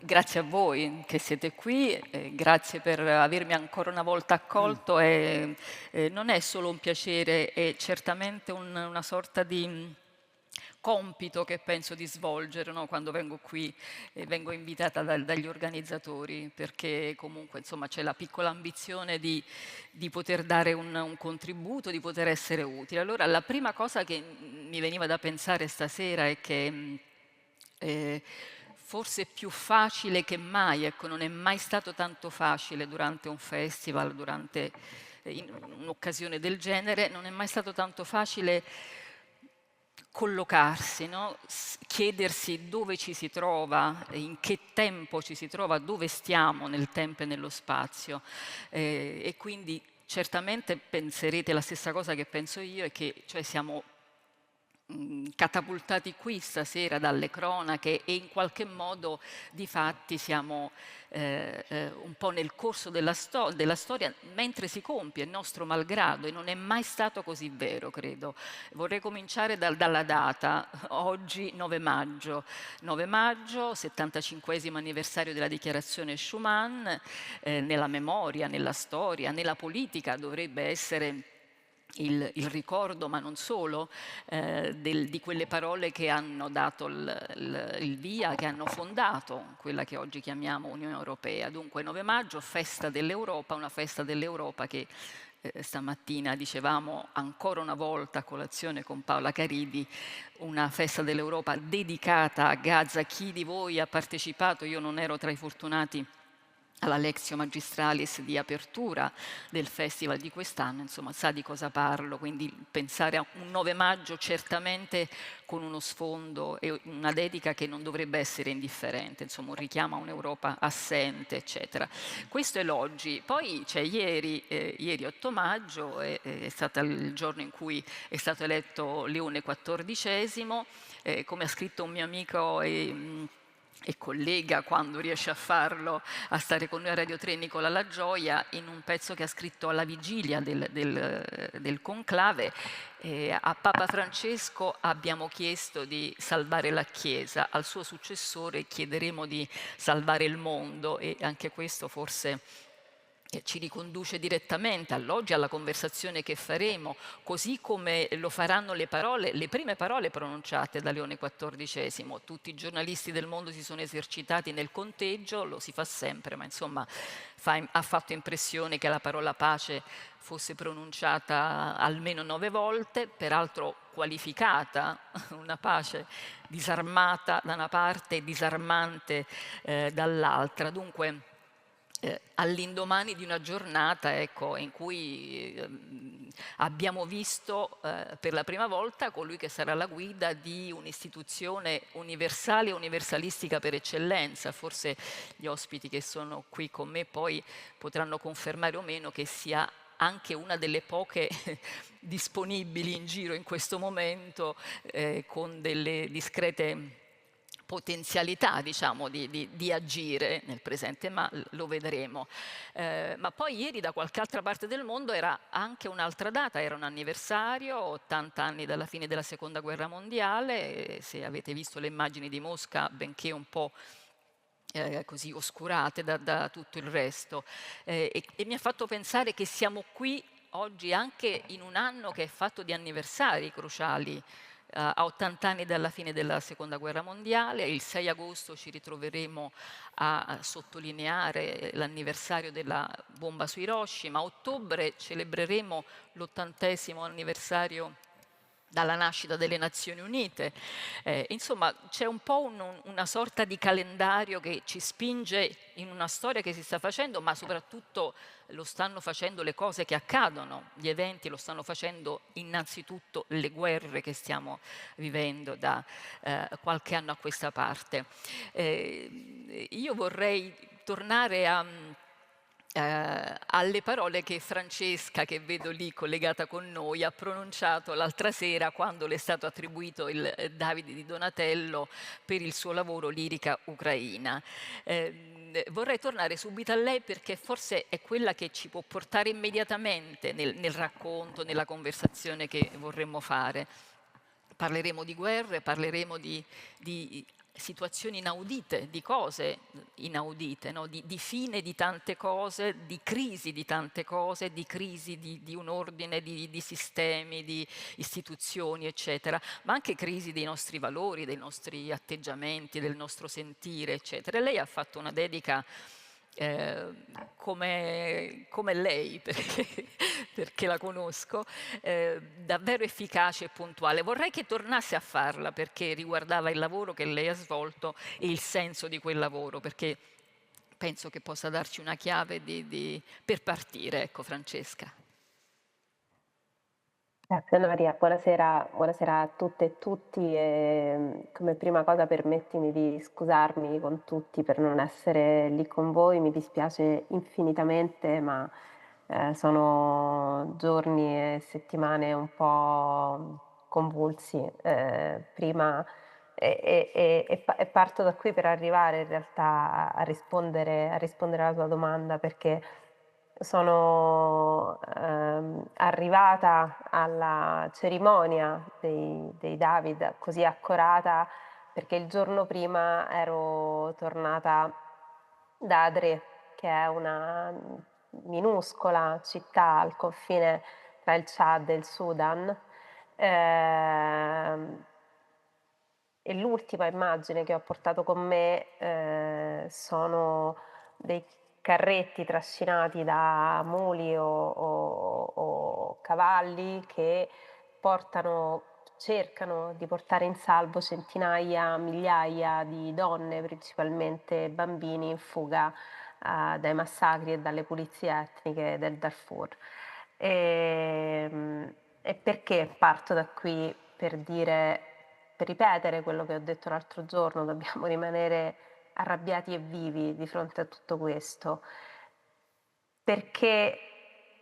Grazie a voi che siete qui, grazie per avermi ancora una volta accolto. Non è solo un piacere, è certamente una sorta di compito che penso di svolgere, no? Quando vengo qui e vengo invitata dagli organizzatori, perché comunque insomma c'è la piccola ambizione di poter dare un contributo, di poter essere utile. Allora la prima cosa che mi veniva da pensare stasera è che forse è più facile che mai, ecco, non è mai stato tanto facile durante un festival, durante in un'occasione del genere, non è mai stato tanto facile collocarsi, no? Chiedersi dove ci si trova, in che tempo ci si trova, dove stiamo nel tempo e nello spazio. E quindi certamente penserete la stessa cosa che penso io, e che cioè siamo catapultati qui stasera dalle cronache e in qualche modo di fatti siamo un po' nel corso della storia mentre si compie, nostro malgrado, e non è mai stato così vero, credo. Vorrei cominciare dalla data, oggi 9 maggio. 9 maggio, 75esimo anniversario della dichiarazione Schuman. Nella memoria, nella storia, nella politica dovrebbe essere il ricordo, ma non solo, di quelle parole che hanno dato il via, che hanno fondato quella che oggi chiamiamo Unione Europea. Dunque 9 maggio, festa dell'Europa, una festa dell'Europa che stamattina dicevamo ancora una volta a colazione con Paola Caridi, una festa dell'Europa dedicata a Gaza. Chi di voi ha partecipato? Io non ero tra i fortunati alla Lectio Magistralis di apertura del festival di quest'anno, insomma sa di cosa parlo, quindi pensare a un 9 maggio certamente con uno sfondo e una dedica che non dovrebbe essere indifferente, insomma un richiamo a un'Europa assente, eccetera. Questo è l'oggi. Poi c'è ieri 8 maggio, è stato il giorno in cui è stato eletto Leone XIV, come ha scritto un mio amico e collega, quando riesce a farlo, a stare con noi a Radio 3, Nicola La Gioia, in un pezzo che ha scritto alla vigilia del conclave. A Papa Francesco abbiamo chiesto di salvare la Chiesa, al suo successore chiederemo di salvare il mondo, e anche questo forse ci riconduce direttamente all'oggi, alla conversazione che faremo, così come lo faranno le prime parole pronunciate da Leone XIV. Tutti i giornalisti del mondo si sono esercitati nel conteggio, lo si fa sempre, ma insomma ha fatto impressione che la parola pace fosse pronunciata almeno 9 volte, peraltro qualificata, una pace disarmata da una parte e disarmante dall'altra. Dunque, all'indomani di una giornata, ecco, in cui abbiamo visto per la prima volta colui che sarà la guida di un'istituzione universale e universalistica per eccellenza. Forse gli ospiti che sono qui con me poi potranno confermare o meno che sia anche una delle poche disponibili in giro in questo momento, con delle discrete potenzialità, diciamo, di agire nel presente, ma lo vedremo. Ma poi ieri da qualche altra parte del mondo era anche un'altra data, era un anniversario, 80 anni dalla fine della Seconda Guerra Mondiale. Se avete visto le immagini di Mosca, benché un po' così oscurate da tutto il resto, e mi ha fatto pensare che siamo qui oggi anche in un anno che è fatto di anniversari cruciali. A 80 anni dalla fine della Seconda Guerra Mondiale, il 6 agosto ci ritroveremo a sottolineare l'anniversario della bomba su Hiroshima. A ottobre celebreremo l'80° anniversario dalla nascita delle Nazioni Unite. Insomma, c'è un po' una sorta di calendario che ci spinge in una storia che si sta facendo, ma soprattutto lo stanno facendo le cose che accadono, gli eventi lo stanno facendo innanzitutto le guerre che stiamo vivendo da qualche anno a questa parte. Io vorrei tornare alle parole che Francesca, che vedo lì collegata con noi, ha pronunciato l'altra sera quando le è stato attribuito il Davide di Donatello per il suo lavoro Lirica Ucraina. Vorrei tornare subito a lei perché forse è quella che ci può portare immediatamente nel racconto, nella conversazione che vorremmo fare. Parleremo di guerre, parleremo di situazioni inaudite, di cose inaudite, no? Di fine di tante cose, di crisi di tante cose, di crisi di un ordine, di sistemi, di istituzioni, eccetera, ma anche crisi dei nostri valori, dei nostri atteggiamenti, del nostro sentire, eccetera. E lei ha fatto una dedica eh, come lei, perché la conosco, davvero efficace e puntuale. Vorrei che tornasse a farla perché riguardava il lavoro che lei ha svolto e il senso di quel lavoro, perché penso che possa darci una chiave per partire. Ecco, Francesca. Grazie Anna Maria, buonasera a tutte e tutti e come prima cosa permettimi di scusarmi con tutti per non essere lì con voi, mi dispiace infinitamente, ma sono giorni e settimane un po' convulsi. Prima e parto da qui per arrivare in realtà a rispondere alla tua domanda perché sono arrivata alla cerimonia dei David così accorata perché il giorno prima ero tornata da Adre, che è una minuscola città al confine tra il Chad e il Sudan. E l'ultima immagine che ho portato con me sono dei carretti trascinati da muli o cavalli che cercano di portare in salvo centinaia, migliaia di donne, principalmente bambini, in fuga dai massacri e dalle pulizie etniche del Darfur. E perché parto da qui per ripetere quello che ho detto l'altro giorno, dobbiamo rimanere arrabbiati e vivi di fronte a tutto questo, perché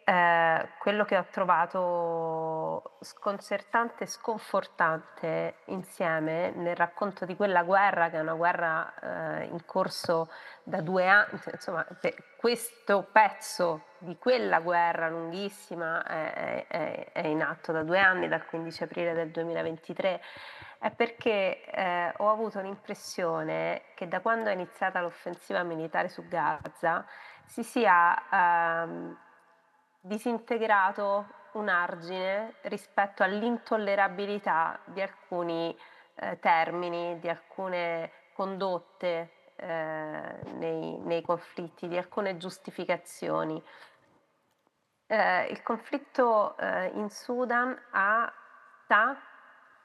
quello che ho trovato sconcertante e sconfortante insieme nel racconto di quella guerra, che è una guerra in corso da 2 anni, insomma, questo pezzo di quella guerra lunghissima è in atto da 2 anni, dal 15 aprile del 2023, è perché ho avuto l'impressione che da quando è iniziata l'offensiva militare su Gaza si sia disintegrato un argine rispetto all'intollerabilità di alcuni termini, di alcune condotte nei conflitti, di alcune giustificazioni. Il conflitto in Sudan sta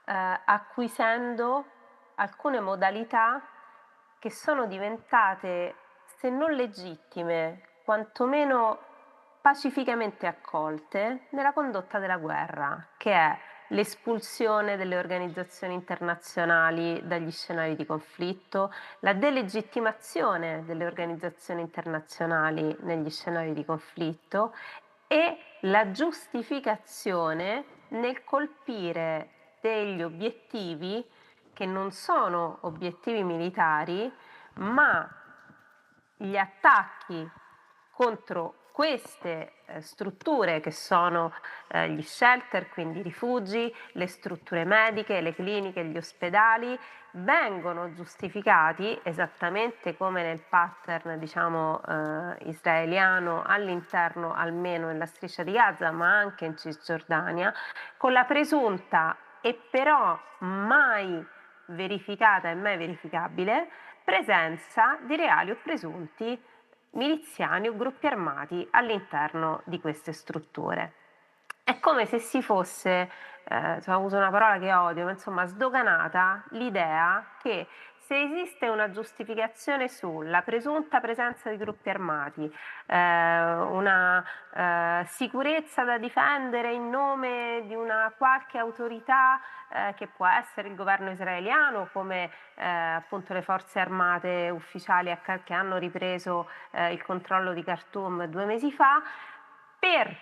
acquisendo alcune modalità che sono diventate, se non legittime, quantomeno pacificamente accolte nella condotta della guerra, che è l'espulsione delle organizzazioni internazionali dagli scenari di conflitto, la delegittimazione delle organizzazioni internazionali negli scenari di conflitto e la giustificazione nel colpire degli obiettivi che non sono obiettivi militari, ma gli attacchi contro queste strutture che sono gli shelter, quindi i rifugi, le strutture mediche, le cliniche, gli ospedali, vengono giustificati esattamente come nel pattern diciamo israeliano all'interno almeno nella striscia di Gaza ma anche in Cisgiordania con la presunta e però mai verificata e mai verificabile presenza di reali o presunti miliziani o gruppi armati all'interno di queste strutture. È come se si fosse, uso una parola che odio, ma insomma sdoganata l'idea che se esiste una giustificazione sulla presunta presenza di gruppi armati, una sicurezza da difendere in nome di una qualche autorità che può essere il governo israeliano, come appunto le forze armate ufficiali che hanno ripreso il controllo di Khartoum 2 mesi fa, per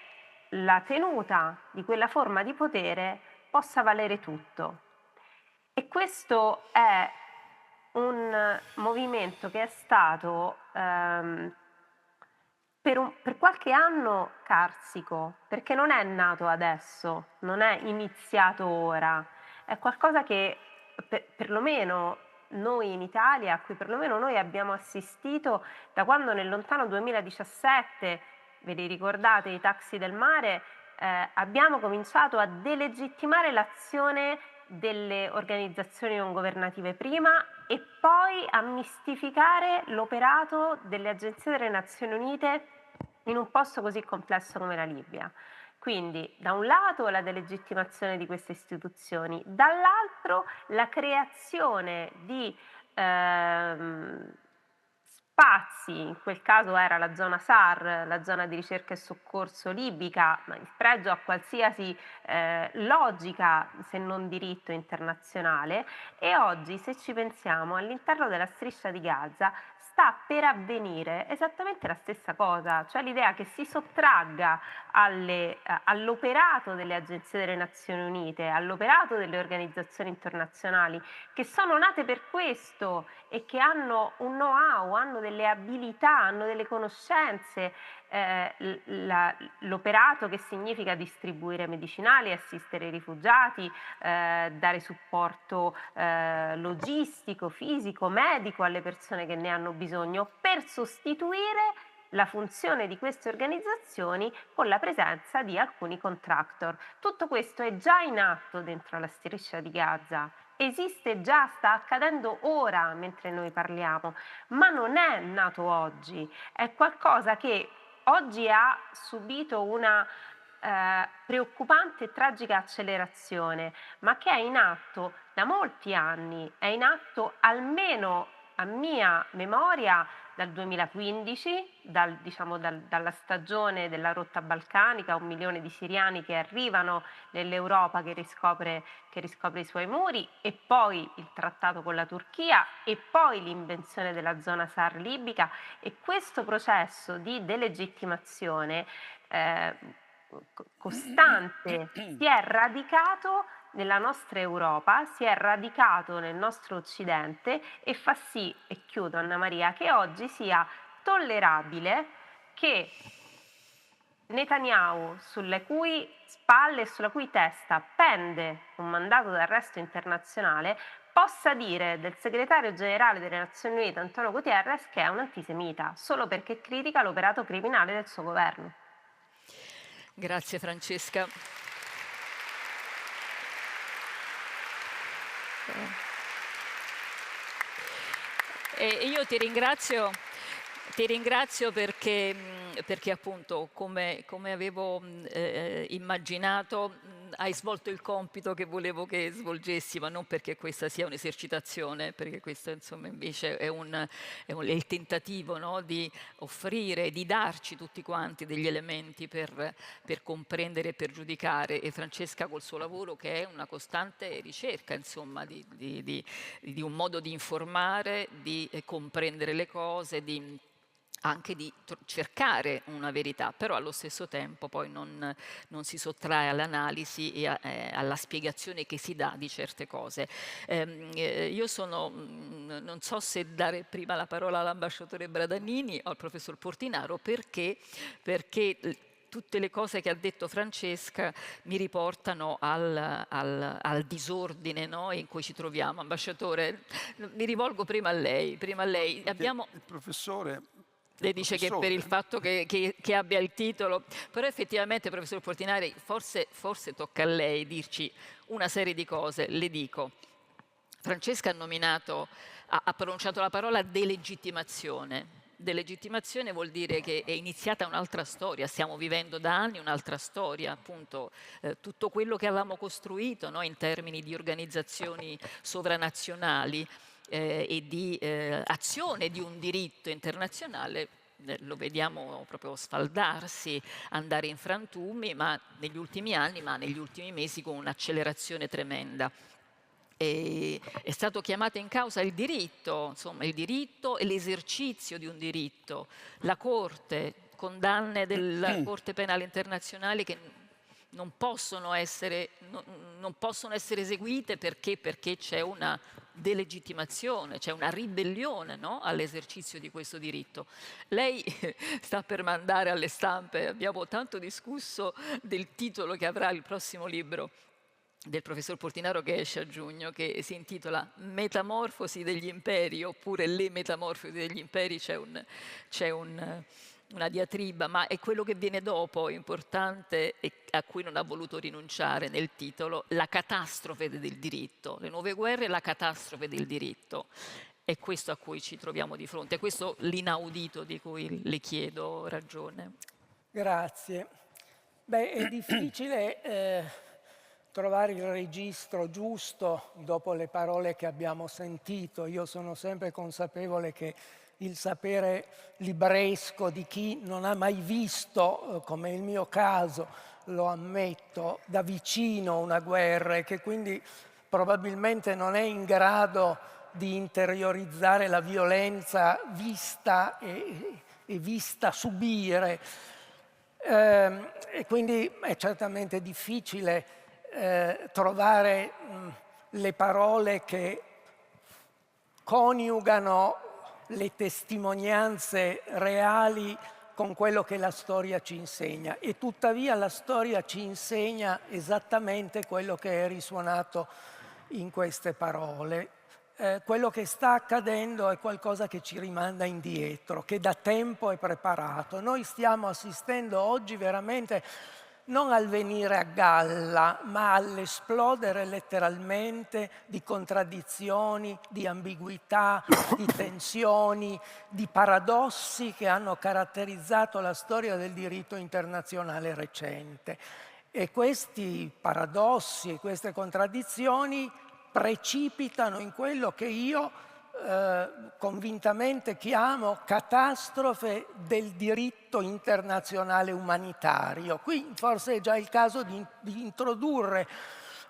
la tenuta di quella forma di potere possa valere tutto. E questo è un movimento che è stato per qualche anno carsico, perché non è nato adesso, non è iniziato ora, è qualcosa che perlomeno noi in Italia, a cui perlomeno noi abbiamo assistito da quando nel lontano 2017, ve li ricordate, i taxi del mare, abbiamo cominciato a delegittimare l'azione delle organizzazioni non governative prima e poi a mistificare l'operato delle agenzie delle Nazioni Unite in un posto così complesso come la Libia. Quindi, da un lato la delegittimazione di queste istituzioni, dall'altro la creazione di spazi, in quel caso era la zona SAR, la zona di ricerca e soccorso libica, ma in spregio a qualsiasi logica, se non diritto internazionale, e oggi, se ci pensiamo, all'interno della striscia di Gaza sta per avvenire esattamente la stessa cosa, cioè l'idea che si sottragga all'operato delle agenzie delle Nazioni Unite, all'operato delle organizzazioni internazionali, che sono nate per questo e che hanno un know-how, hanno delle abilità, hanno delle conoscenze, l'operato che significa distribuire medicinali, assistere i rifugiati, dare supporto logistico, fisico, medico alle persone che ne hanno bisogno, per sostituire la funzione di queste organizzazioni con la presenza di alcuni contractor. Tutto questo è già in atto dentro la striscia di Gaza. Esiste già, sta accadendo ora mentre noi parliamo, ma non è nato oggi, è qualcosa che oggi ha subito una preoccupante e tragica accelerazione, ma che è in atto da molti anni, è in atto almeno a mia memoria dal 2015, dalla stagione della rotta balcanica, 1 milione di siriani che arrivano nell'Europa che riscopre i suoi muri, e poi il trattato con la Turchia, e poi l'invenzione della zona SAR libica, e questo processo di delegittimazione costante si è radicato nella nostra Europa, si è radicato nel nostro Occidente, e fa sì, e chiudo Anna Maria, che oggi sia tollerabile che Netanyahu, sulle cui spalle e sulla cui testa pende un mandato d'arresto internazionale, possa dire del segretario generale delle Nazioni Unite Antonio Guterres che è un antisemita, solo perché critica l'operato criminale del suo governo. Grazie Francesca. E io ti ringrazio perché appunto, come avevo immaginato, hai svolto il compito che volevo che svolgessi, ma non perché questa sia un'esercitazione, perché questo insomma invece è il tentativo, no, di offrire, di darci tutti quanti degli elementi per comprendere e per giudicare, e Francesca col suo lavoro, che è una costante ricerca insomma di un modo di informare, di comprendere le cose, anche di cercare una verità, però allo stesso tempo poi non si sottrae all'analisi e alla spiegazione che si dà di certe cose. Io non so se dare prima la parola all'ambasciatore Bradanini o al professor Portinaro, perché tutte le cose che ha detto Francesca mi riportano al disordine, no, in cui ci troviamo. Ambasciatore, mi rivolgo prima a lei. Abbiamo... Il professore... Lei dice che per il fatto che abbia il titolo, però effettivamente, professor Portinari, forse tocca a lei dirci una serie di cose. Le dico, Francesca ha pronunciato la parola delegittimazione. Delegittimazione vuol dire che è iniziata un'altra storia, stiamo vivendo da anni un'altra storia, appunto tutto quello che avevamo costruito, no, in termini di organizzazioni sovranazionali, e di azione di un diritto internazionale, lo vediamo proprio sfaldarsi, andare in frantumi, ma negli ultimi anni, ma negli ultimi mesi con un'accelerazione tremenda. È stato chiamato in causa il diritto, insomma il diritto e l'esercizio di un diritto, la Corte, condanne della Corte Penale Internazionale che non possono essere eseguite perché c'è una delegittimazione, c'è una ribellione, no, all'esercizio di questo diritto. Lei sta per mandare alle stampe, abbiamo tanto discusso del titolo che avrà il prossimo libro, del professor Portinaro che esce a giugno, che si intitola Metamorfosi degli imperi, oppure Le metamorfosi degli imperi. Una diatriba, ma è quello che viene dopo importante e a cui non ha voluto rinunciare nel titolo: la catastrofe del diritto, le nuove guerre e la catastrofe del diritto. È questo a cui ci troviamo di fronte, è questo l'inaudito di cui le chiedo ragione. Grazie. Beh, è difficile trovare il registro giusto dopo le parole che abbiamo sentito. Io sono sempre consapevole che il sapere libresco di chi non ha mai visto, come il mio caso, lo ammetto, da vicino una guerra e che quindi probabilmente non è in grado di interiorizzare la violenza vista e vista subire. E quindi è certamente difficile trovare le parole che coniugano le testimonianze reali con quello che la storia ci insegna. E tuttavia la storia ci insegna esattamente quello che è risuonato in queste parole. Quello che sta accadendo è qualcosa che ci rimanda indietro, che da tempo è preparato. Noi stiamo assistendo oggi veramente non al venire a galla, ma all'esplodere letteralmente di contraddizioni, di ambiguità, di tensioni, di paradossi che hanno caratterizzato la storia del diritto internazionale recente. E questi paradossi e queste contraddizioni precipitano in quello che io convintamente chiamo catastrofe del diritto internazionale umanitario. Qui forse è già il caso di introdurre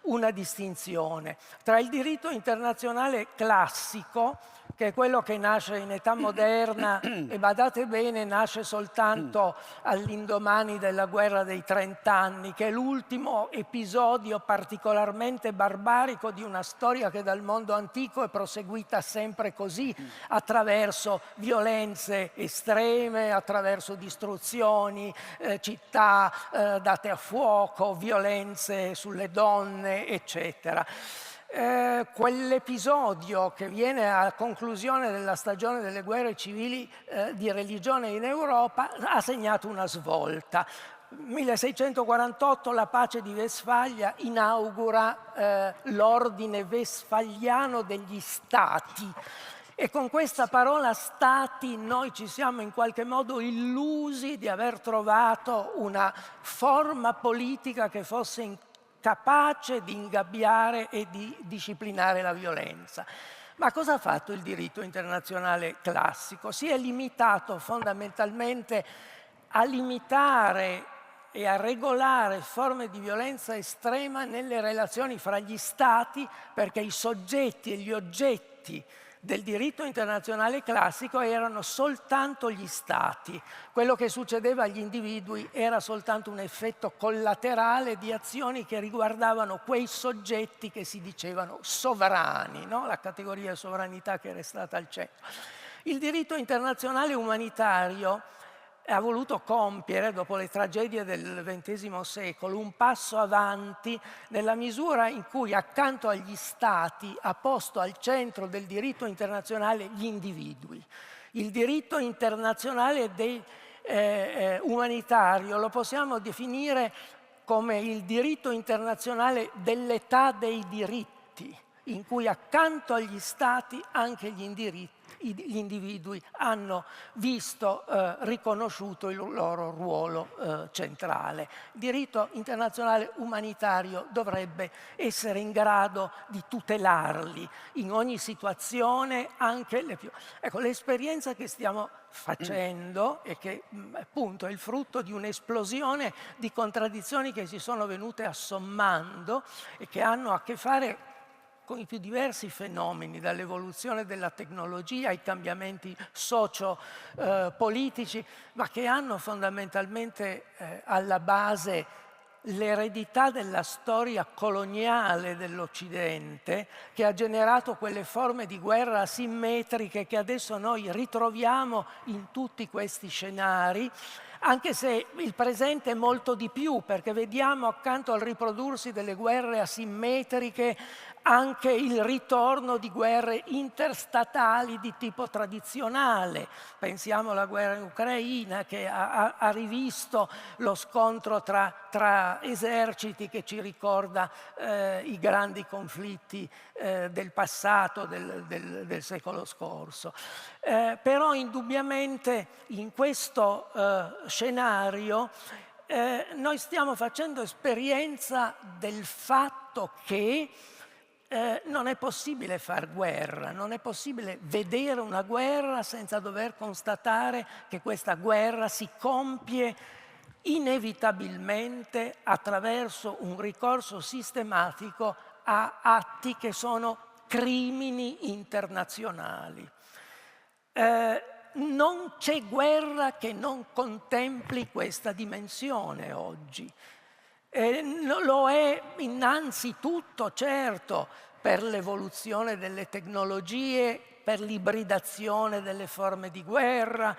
una distinzione tra il diritto internazionale classico, che è quello che nasce in età moderna e, badate bene, nasce soltanto all'indomani della guerra dei 30 anni, che è l'ultimo episodio particolarmente barbarico di una storia che dal mondo antico è proseguita sempre così, attraverso violenze estreme, attraverso distruzioni, città date a fuoco, violenze sulle donne, eccetera. Quell'episodio che viene a conclusione della stagione delle guerre civili di religione in Europa ha segnato una svolta. 1648 la pace di Westfalia inaugura l'ordine westfaliano degli stati. E con questa parola stati noi ci siamo in qualche modo illusi di aver trovato una forma politica che fosse capace di ingabbiare e di disciplinare la violenza. Ma cosa ha fatto il diritto internazionale classico? Si è limitato fondamentalmente a limitare e a regolare forme di violenza estrema nelle relazioni fra gli Stati, perché i soggetti e gli oggetti del diritto internazionale classico erano soltanto gli Stati. Quello che succedeva agli individui era soltanto un effetto collaterale di azioni che riguardavano quei soggetti che si dicevano sovrani, no? La categoria di sovranità che era stata al centro. Il diritto internazionale umanitario ha voluto compiere, dopo le tragedie del XX secolo, un passo avanti nella misura in cui, accanto agli Stati, ha posto al centro del diritto internazionale gli individui. Il diritto internazionale umanitario lo possiamo definire come il diritto internazionale dell'età dei diritti, in cui accanto agli Stati anche gli individui hanno visto riconosciuto il loro ruolo centrale. Il diritto internazionale umanitario dovrebbe essere in grado di tutelarli in ogni situazione, anche le più... Ecco, l'esperienza che stiamo facendo e che appunto è il frutto di un'esplosione di contraddizioni che si sono venute assommando e che hanno a che fare con i più diversi fenomeni, dall'evoluzione della tecnologia ai cambiamenti socio-politici, ma che hanno fondamentalmente alla base l'eredità della storia coloniale dell'Occidente, che ha generato quelle forme di guerra asimmetriche che adesso noi ritroviamo in tutti questi scenari, anche se il presente è molto di più, perché vediamo accanto al riprodursi delle guerre asimmetriche anche il ritorno di guerre interstatali di tipo tradizionale. Pensiamo alla guerra in Ucraina, che ha rivisto lo scontro tra eserciti, che ci ricorda i grandi conflitti del passato, del secolo scorso. Però indubbiamente in questo scenario noi stiamo facendo esperienza del fatto che non è possibile far guerra, non è possibile vedere una guerra senza dover constatare che questa guerra si compie inevitabilmente attraverso un ricorso sistematico a atti che sono crimini internazionali. Non c'è guerra che non contempli questa dimensione oggi. Lo è innanzitutto, certo, per l'evoluzione delle tecnologie, per l'ibridazione delle forme di guerra,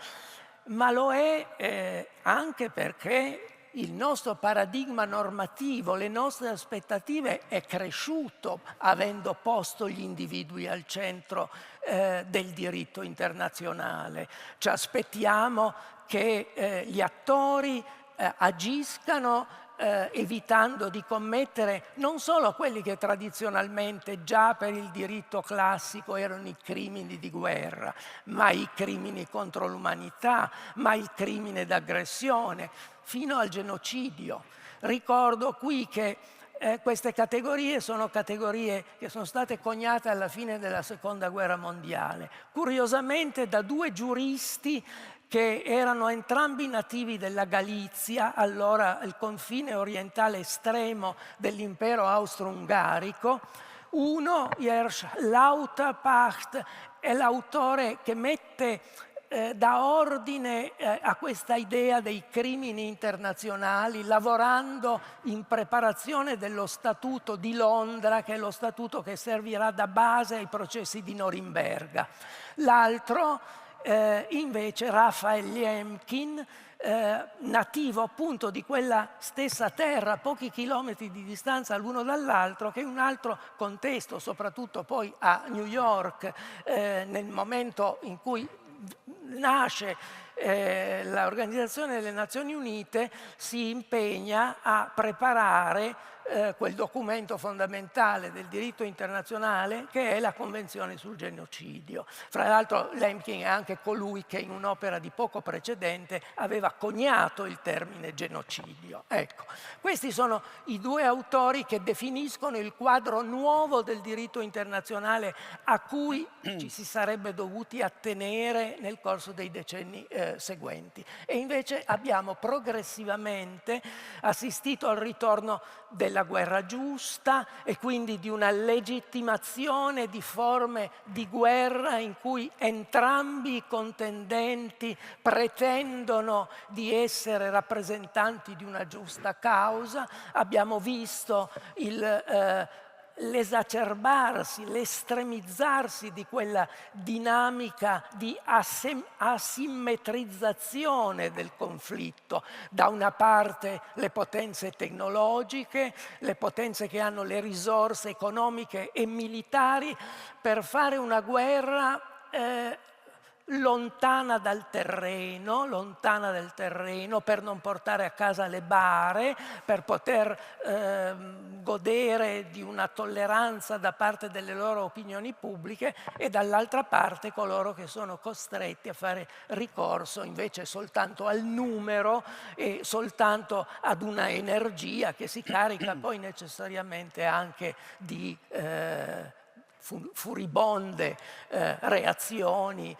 ma lo è anche perché il nostro paradigma normativo, le nostre aspettative è cresciuto avendo posto gli individui al centro del diritto internazionale. Ci aspettiamo che gli attori agiscano evitando di commettere non solo quelli che tradizionalmente già per il diritto classico erano i crimini di guerra, ma i crimini contro l'umanità, ma il crimine d'aggressione, fino al genocidio. Ricordo qui che queste categorie sono categorie che sono state coniate alla fine della Seconda Guerra Mondiale, curiosamente da due giuristi che erano entrambi nativi della Galizia, allora il confine orientale estremo dell'impero austro-ungarico. Uno, Ernst Lauterpacht, è l'autore che mette dà ordine a questa idea dei crimini internazionali, lavorando in preparazione dello Statuto di Londra, che è lo statuto che servirà da base ai processi di Norimberga. L'altro, invece, Raphael Lemkin, nativo appunto di quella stessa terra, a pochi chilometri di distanza l'uno dall'altro, che in un altro contesto, soprattutto poi a New York, nel momento in cui nasce l'Organizzazione delle Nazioni Unite, si impegna a preparare quel documento fondamentale del diritto internazionale che è la Convenzione sul genocidio. Fra l'altro Lemkin è anche colui che in un'opera di poco precedente aveva coniato il termine genocidio. Ecco, questi sono i due autori che definiscono il quadro nuovo del diritto internazionale a cui ci si sarebbe dovuti attenere nel corso dei decenni seguenti. E invece abbiamo progressivamente assistito al ritorno della guerra giusta e quindi di una legittimazione di forme di guerra in cui entrambi i contendenti pretendono di essere rappresentanti di una giusta causa. Abbiamo visto l'esacerbarsi, l'estremizzarsi di quella dinamica di asimmetrizzazione del conflitto. Da una parte le potenze tecnologiche, le potenze che hanno le risorse economiche e militari per fare una guerra lontana dal terreno, per non portare a casa le bare, per poter godere di una tolleranza da parte delle loro opinioni pubbliche, e dall'altra parte coloro che sono costretti a fare ricorso invece soltanto al numero e soltanto ad una energia che si carica poi necessariamente anche di furibonde reazioni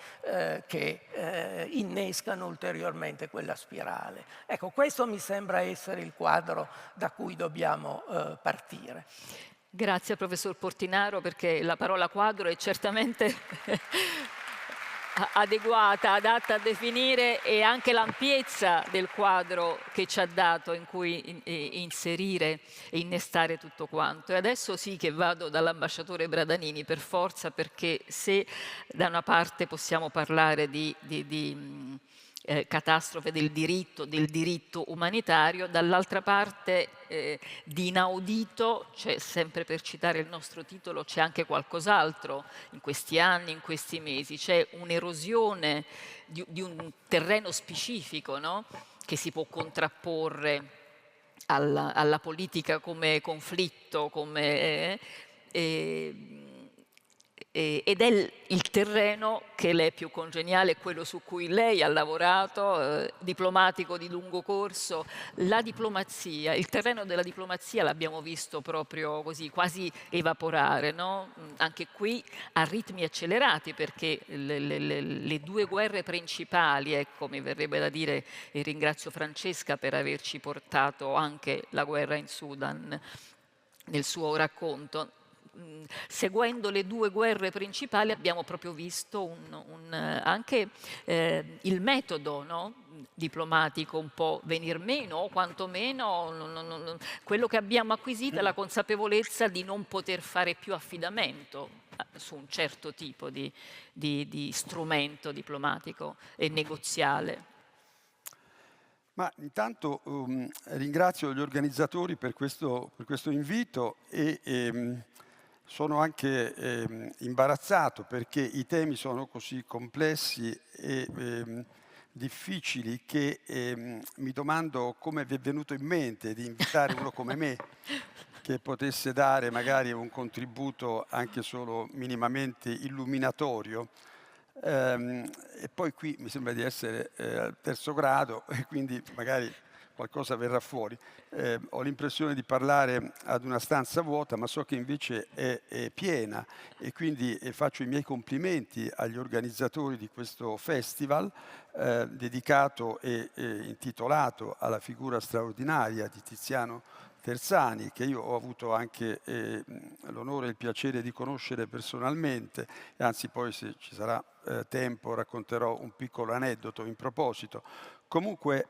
che innescano ulteriormente quella spirale. Ecco, questo mi sembra essere il quadro da cui dobbiamo partire. Grazie professor Portinaro, perché la parola quadro è certamente adeguata, adatta a definire, e anche l'ampiezza del quadro che ci ha dato in cui inserire e innestare tutto quanto. E adesso sì che vado dall'ambasciatore Bradanini per forza, perché se da una parte possiamo parlare di catastrofe del diritto umanitario, dall'altra parte di inaudito, c'è, sempre per citare il nostro titolo, c'è anche qualcos'altro in questi anni, in questi mesi, c'è un'erosione di un terreno specifico, no? Che si può contrapporre alla politica come conflitto, ed è il terreno che le è più congeniale, quello su cui lei ha lavorato, diplomatico di lungo corso. La diplomazia, il terreno della diplomazia l'abbiamo visto proprio così, quasi evaporare, no? Anche qui a ritmi accelerati, perché le due guerre principali, ecco, mi verrebbe da dire, e ringrazio Francesca per averci portato anche la guerra in Sudan nel suo racconto. Seguendo le due guerre principali abbiamo proprio visto anche il metodo, no? Diplomatico un po' venir meno, o quantomeno quello che abbiamo acquisito è la consapevolezza di non poter fare più affidamento su un certo tipo di strumento diplomatico e negoziale. Ma intanto ringrazio gli organizzatori per questo invito e sono anche imbarazzato perché i temi sono così complessi e difficili che mi domando come vi è venuto in mente di invitare uno come me che potesse dare magari un contributo anche solo minimamente illuminatorio. E poi qui mi sembra di essere al terzo grado e quindi magari qualcosa verrà fuori. Ho l'impressione di parlare ad una stanza vuota, ma so che invece è piena e quindi faccio i miei complimenti agli organizzatori di questo festival dedicato e intitolato alla figura straordinaria di Tiziano Terzani, che io ho avuto anche l'onore e il piacere di conoscere personalmente, e anzi poi se ci sarà tempo racconterò un piccolo aneddoto in proposito. Comunque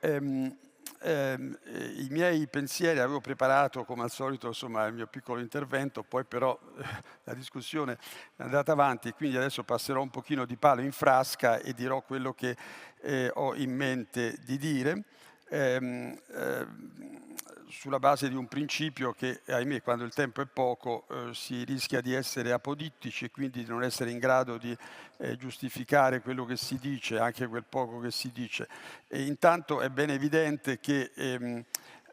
i miei pensieri avevo preparato come al solito insomma il mio piccolo intervento, poi però la discussione è andata avanti, quindi adesso passerò un pochino di palo in frasca e dirò quello che ho in mente di dire. Sulla base di un principio che, ahimè, quando il tempo è poco si rischia di essere apodittici e quindi di non essere in grado di giustificare quello che si dice, anche quel poco che si dice. E intanto è ben evidente che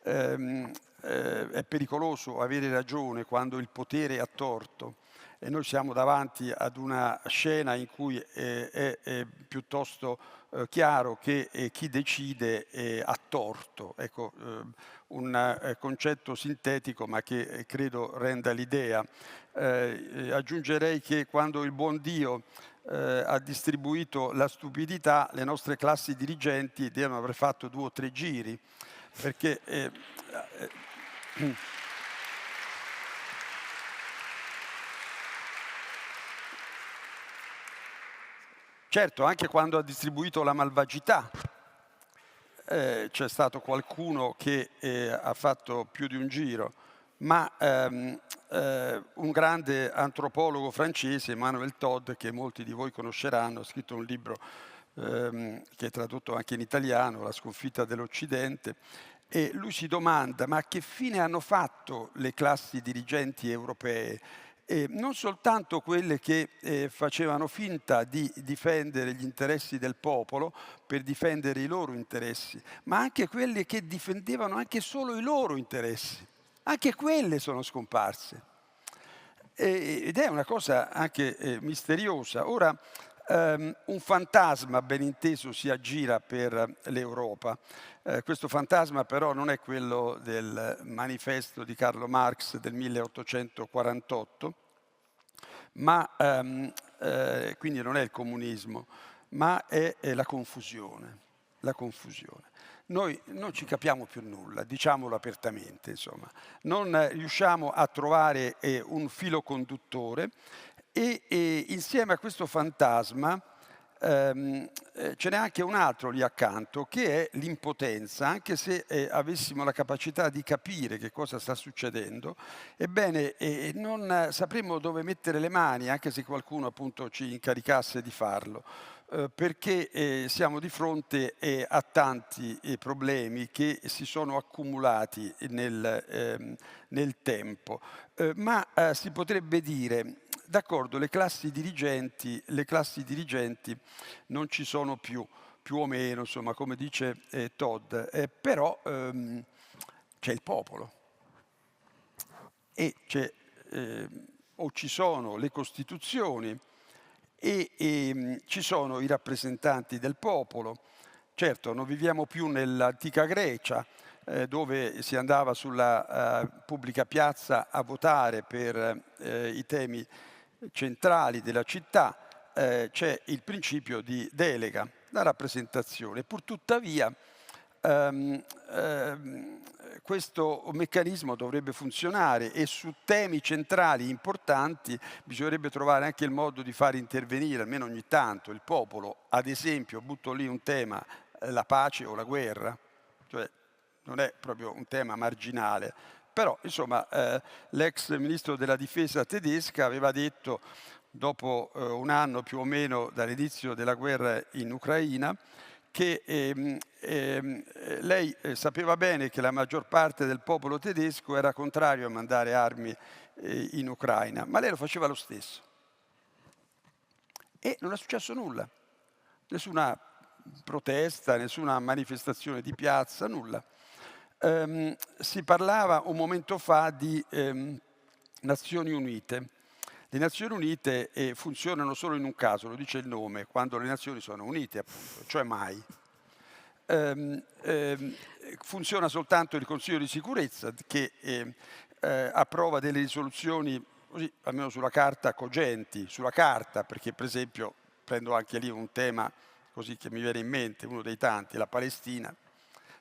è pericoloso avere ragione quando il potere ha torto. E noi siamo davanti ad una scena in cui è piuttosto chiaro che chi decide ha torto. Ecco, un concetto sintetico ma che credo renda l'idea. Aggiungerei che quando il buon Dio ha distribuito la stupidità, le nostre classi dirigenti devono aver fatto 2 o 3 giri, perché certo, anche quando ha distribuito la malvagità c'è stato qualcuno che ha fatto più di un giro, ma un grande antropologo francese, Emmanuel Todd, che molti di voi conosceranno, ha scritto un libro che è tradotto anche in italiano, La sconfitta dell'Occidente, e lui si domanda: ma che fine hanno fatto le classi dirigenti europee? Non soltanto quelle che facevano finta di difendere gli interessi del popolo per difendere i loro interessi, ma anche quelle che difendevano anche solo i loro interessi. Anche quelle sono scomparse. Ed è una cosa anche misteriosa. Ora, un fantasma, ben inteso, si aggira per l'Europa. Questo fantasma però non è quello del manifesto di Carlo Marx del 1848, ma quindi non è il comunismo, ma è la confusione. La confusione. Noi non ci capiamo più nulla, diciamolo apertamente, insomma. Non riusciamo a trovare un filo conduttore e insieme a questo fantasma ce n'è anche un altro lì accanto, che è l'impotenza. Anche se avessimo la capacità di capire che cosa sta succedendo, ebbene non sapremmo dove mettere le mani, anche se qualcuno appunto ci incaricasse di farlo. perché siamo di fronte a tanti problemi che si sono accumulati nel tempo. Ma si potrebbe dire, d'accordo, le classi dirigenti non ci sono più o meno, insomma, come dice Todd, però c'è il popolo e o ci sono le costituzioni e ci sono i rappresentanti del popolo. Certo, non viviamo più nell'antica Grecia, dove si andava sulla pubblica piazza a votare per i temi centrali della città. C'è il principio di delega, la rappresentazione. Purtuttavia, questo meccanismo dovrebbe funzionare e su temi centrali importanti bisognerebbe trovare anche il modo di far intervenire almeno ogni tanto il popolo. Ad esempio, butto lì un tema, la pace o la guerra, cioè non è proprio un tema marginale, però insomma l'ex ministro della difesa tedesca aveva detto, dopo un anno più o meno dall'inizio della guerra in Ucraina, che lei sapeva bene che la maggior parte del popolo tedesco era contrario a mandare armi in Ucraina, ma lei lo faceva lo stesso. E non è successo nulla, nessuna protesta, nessuna manifestazione di piazza, nulla. Si parlava un momento fa di Nazioni Unite. Le Nazioni Unite funzionano solo in un caso, lo dice il nome, quando le nazioni sono unite, appunto, cioè mai. Funziona soltanto il Consiglio di sicurezza che approva delle risoluzioni, così, almeno sulla carta, cogenti, sulla carta, perché per esempio prendo anche lì un tema così che mi viene in mente, uno dei tanti, la Palestina.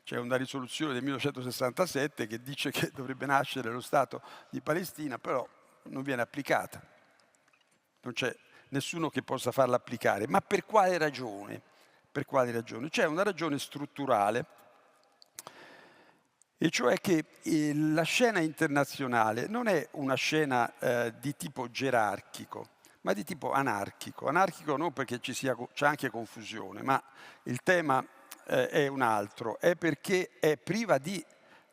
C'è una risoluzione del 1967 che dice che dovrebbe nascere lo Stato di Palestina, però non viene applicata. Non c'è nessuno che possa farla applicare. Ma per quale ragione? Per quale ragione? C'è una ragione strutturale, e cioè che la scena internazionale non è una scena di tipo gerarchico, ma di tipo anarchico. Anarchico non perché c'è anche confusione, ma il tema è un altro, è perché è priva di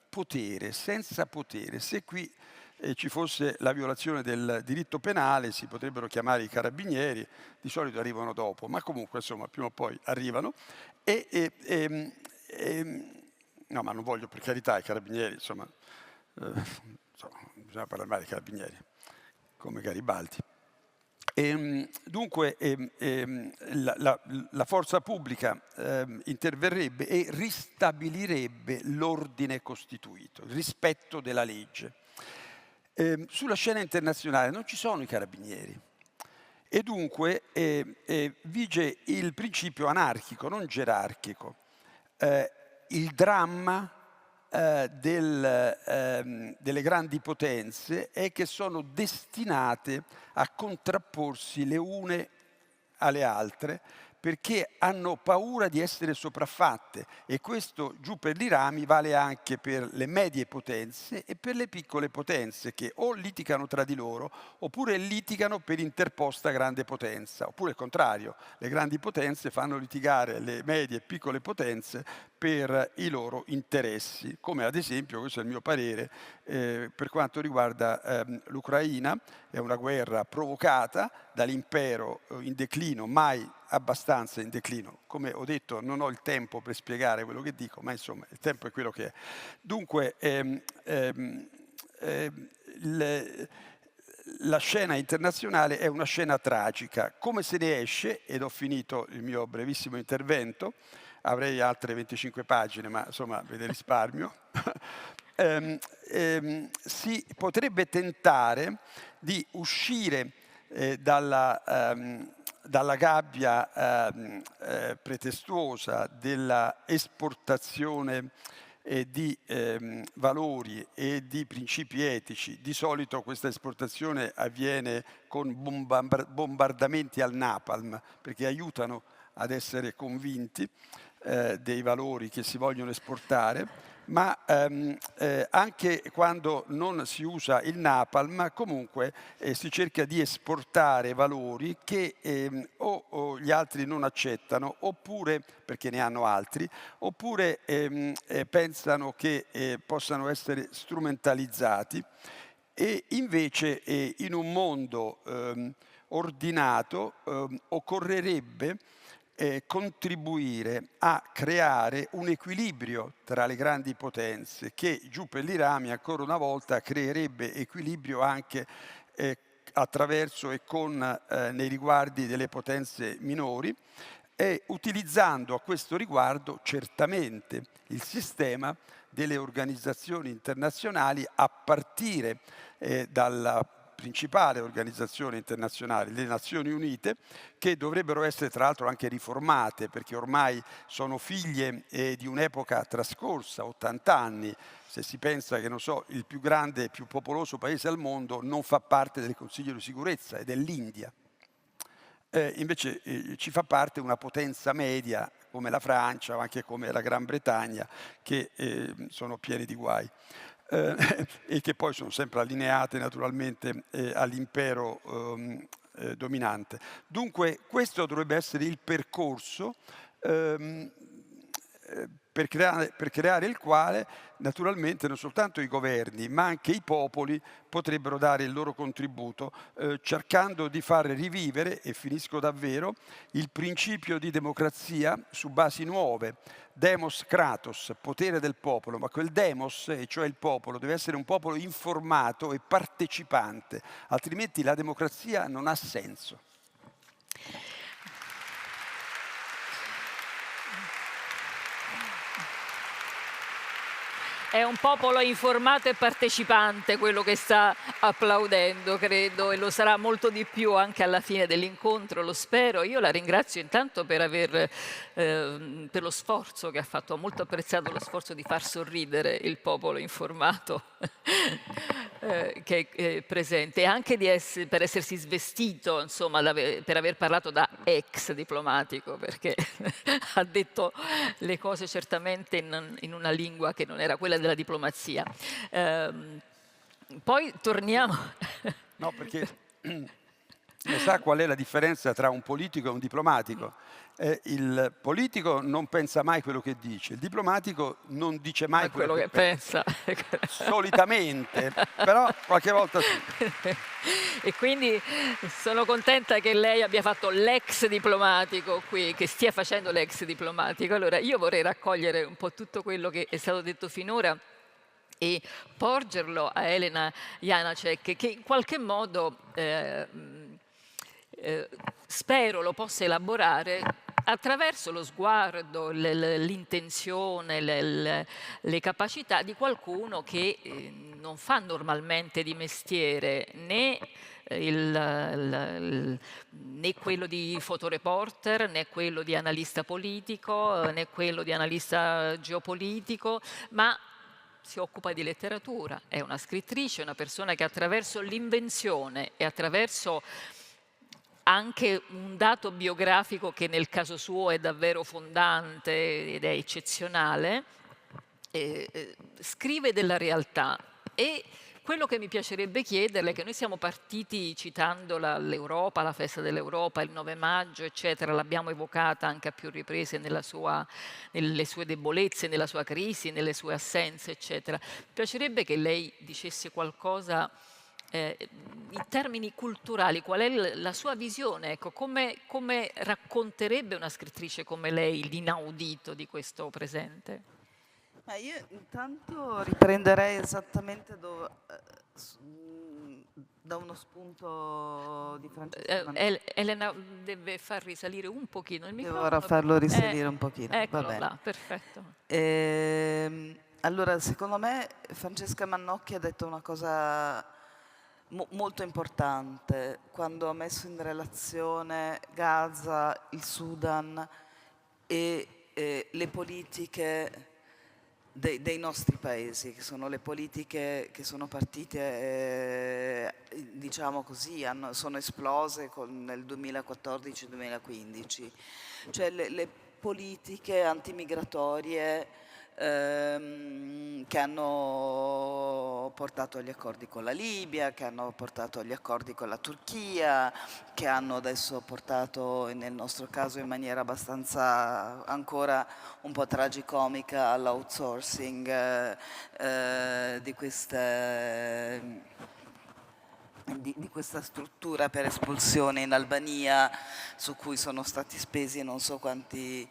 potere, senza potere. Se qui ci fosse la violazione del diritto penale, si potrebbero chiamare i carabinieri, di solito arrivano dopo, ma comunque insomma prima o poi arrivano. No, ma non voglio, per carità, i carabinieri, insomma, bisogna parlare male dei carabinieri, come Garibaldi. Dunque la forza pubblica interverrebbe e ristabilirebbe l'ordine costituito, il rispetto della legge. Sulla scena internazionale non ci sono i carabinieri e dunque vige il principio anarchico, non gerarchico. Il dramma delle grandi potenze è che sono destinate a contrapporsi le une alle altre perché hanno paura di essere sopraffatte, e questo giù per i rami vale anche per le medie potenze e per le piccole potenze, che o litigano tra di loro oppure litigano per interposta grande potenza, oppure il contrario, le grandi potenze fanno litigare le medie e piccole potenze per i loro interessi, come ad esempio, questo è il mio parere, per quanto riguarda l'Ucraina. È una guerra provocata dall'impero in declino, mai abbastanza in declino. Come ho detto, non ho il tempo per spiegare quello che dico, ma insomma il tempo è quello che è. Dunque la scena internazionale è una scena tragica. Come se ne esce, ed ho finito il mio brevissimo intervento, avrei altre 25 pagine, ma insomma ve ne risparmio. Si potrebbe tentare di uscire dalla gabbia pretestuosa della esportazione di valori e di principi etici. Di solito questa esportazione avviene con bombardamenti al napalm, perché aiutano ad essere convinti. dei valori che si vogliono esportare, ma anche quando non si usa il napalm, comunque si cerca di esportare valori che o gli altri non accettano, oppure perché ne hanno altri, oppure pensano che possano essere strumentalizzati. E invece in un mondo ordinato occorrerebbe contribuire a creare un equilibrio tra le grandi potenze che giù per i rami ancora una volta creerebbe equilibrio anche attraverso e con nei riguardi delle potenze minori, e utilizzando a questo riguardo certamente il sistema delle organizzazioni internazionali, a partire dalla principale organizzazione internazionale, le Nazioni Unite, che dovrebbero essere tra l'altro anche riformate, perché ormai sono figlie di un'epoca trascorsa, 80 anni. Se si pensa che, non so, il più grande e più popoloso paese al mondo non fa parte del Consiglio di sicurezza, ed è l'India. Invece ci fa parte una potenza media come la Francia o anche come la Gran Bretagna, che sono pieni di guai. E che poi sono sempre allineate naturalmente all'impero dominante. Dunque questo dovrebbe essere il percorso per creare il quale naturalmente non soltanto i governi ma anche i popoli potrebbero dare il loro contributo, cercando di far rivivere, e finisco davvero, il principio di democrazia su basi nuove. Demos kratos, potere del popolo, ma quel demos, cioè il popolo, deve essere un popolo informato e partecipante, altrimenti la democrazia non ha senso. È un popolo informato e partecipante quello che sta applaudendo, credo, e lo sarà molto di più anche alla fine dell'incontro, lo spero. Io la ringrazio intanto per lo sforzo che ha fatto, ho molto apprezzato lo sforzo di far sorridere il popolo informato che è presente, e anche per essersi svestito, insomma, per aver parlato da ex diplomatico, perché ha detto le cose certamente in una lingua che non era quella della diplomazia. Poi torniamo. No, perché sa qual è la differenza tra un politico e un diplomatico? Il politico non pensa mai quello che dice, il diplomatico non dice mai quello che pensa. Solitamente, però qualche volta sì. E quindi sono contenta che lei abbia fatto l'ex diplomatico qui, che stia facendo l'ex diplomatico. Allora, io vorrei raccogliere un po' tutto quello che è stato detto finora e porgerlo a Elena Janacek, che in qualche modo spero lo possa elaborare attraverso lo sguardo, l'intenzione, le capacità di qualcuno che non fa normalmente di mestiere né né quello di fotoreporter, né quello di analista politico, né quello di analista geopolitico, ma si occupa di letteratura, è una scrittrice, una persona che attraverso l'invenzione e attraverso anche un dato biografico che nel caso suo è davvero fondante ed è eccezionale, scrive della realtà. E quello che mi piacerebbe chiederle è che noi siamo partiti citando l'Europa, la festa dell'Europa, il 9 maggio, eccetera, l'abbiamo evocata anche a più riprese nelle sue debolezze, nella sua crisi, nelle sue assenze, eccetera. Mi piacerebbe che lei dicesse qualcosa in termini culturali, qual è la sua visione, ecco, come racconterebbe una scrittrice come lei l'inaudito di questo presente? Ma io intanto riprenderei esattamente da uno spunto di Francesca. Elena deve far risalire un pochino il microfono. Devo ora farlo risalire un pochino. Eccolo Va bene. là, perfetto. Allora, secondo me Francesca Mannocchi ha detto una cosa molto importante quando ha messo in relazione Gaza, il Sudan e le politiche dei nostri paesi, che sono le politiche che sono partite, diciamo così, sono esplose nel 2014-2015. Cioè politiche antimigratorie che hanno portato agli accordi con la Libia, che hanno portato agli accordi con la Turchia, che hanno adesso portato, nel nostro caso in maniera abbastanza ancora un po' tragicomica, all'outsourcing di questa struttura per espulsione in Albania, su cui sono stati spesi non so quanti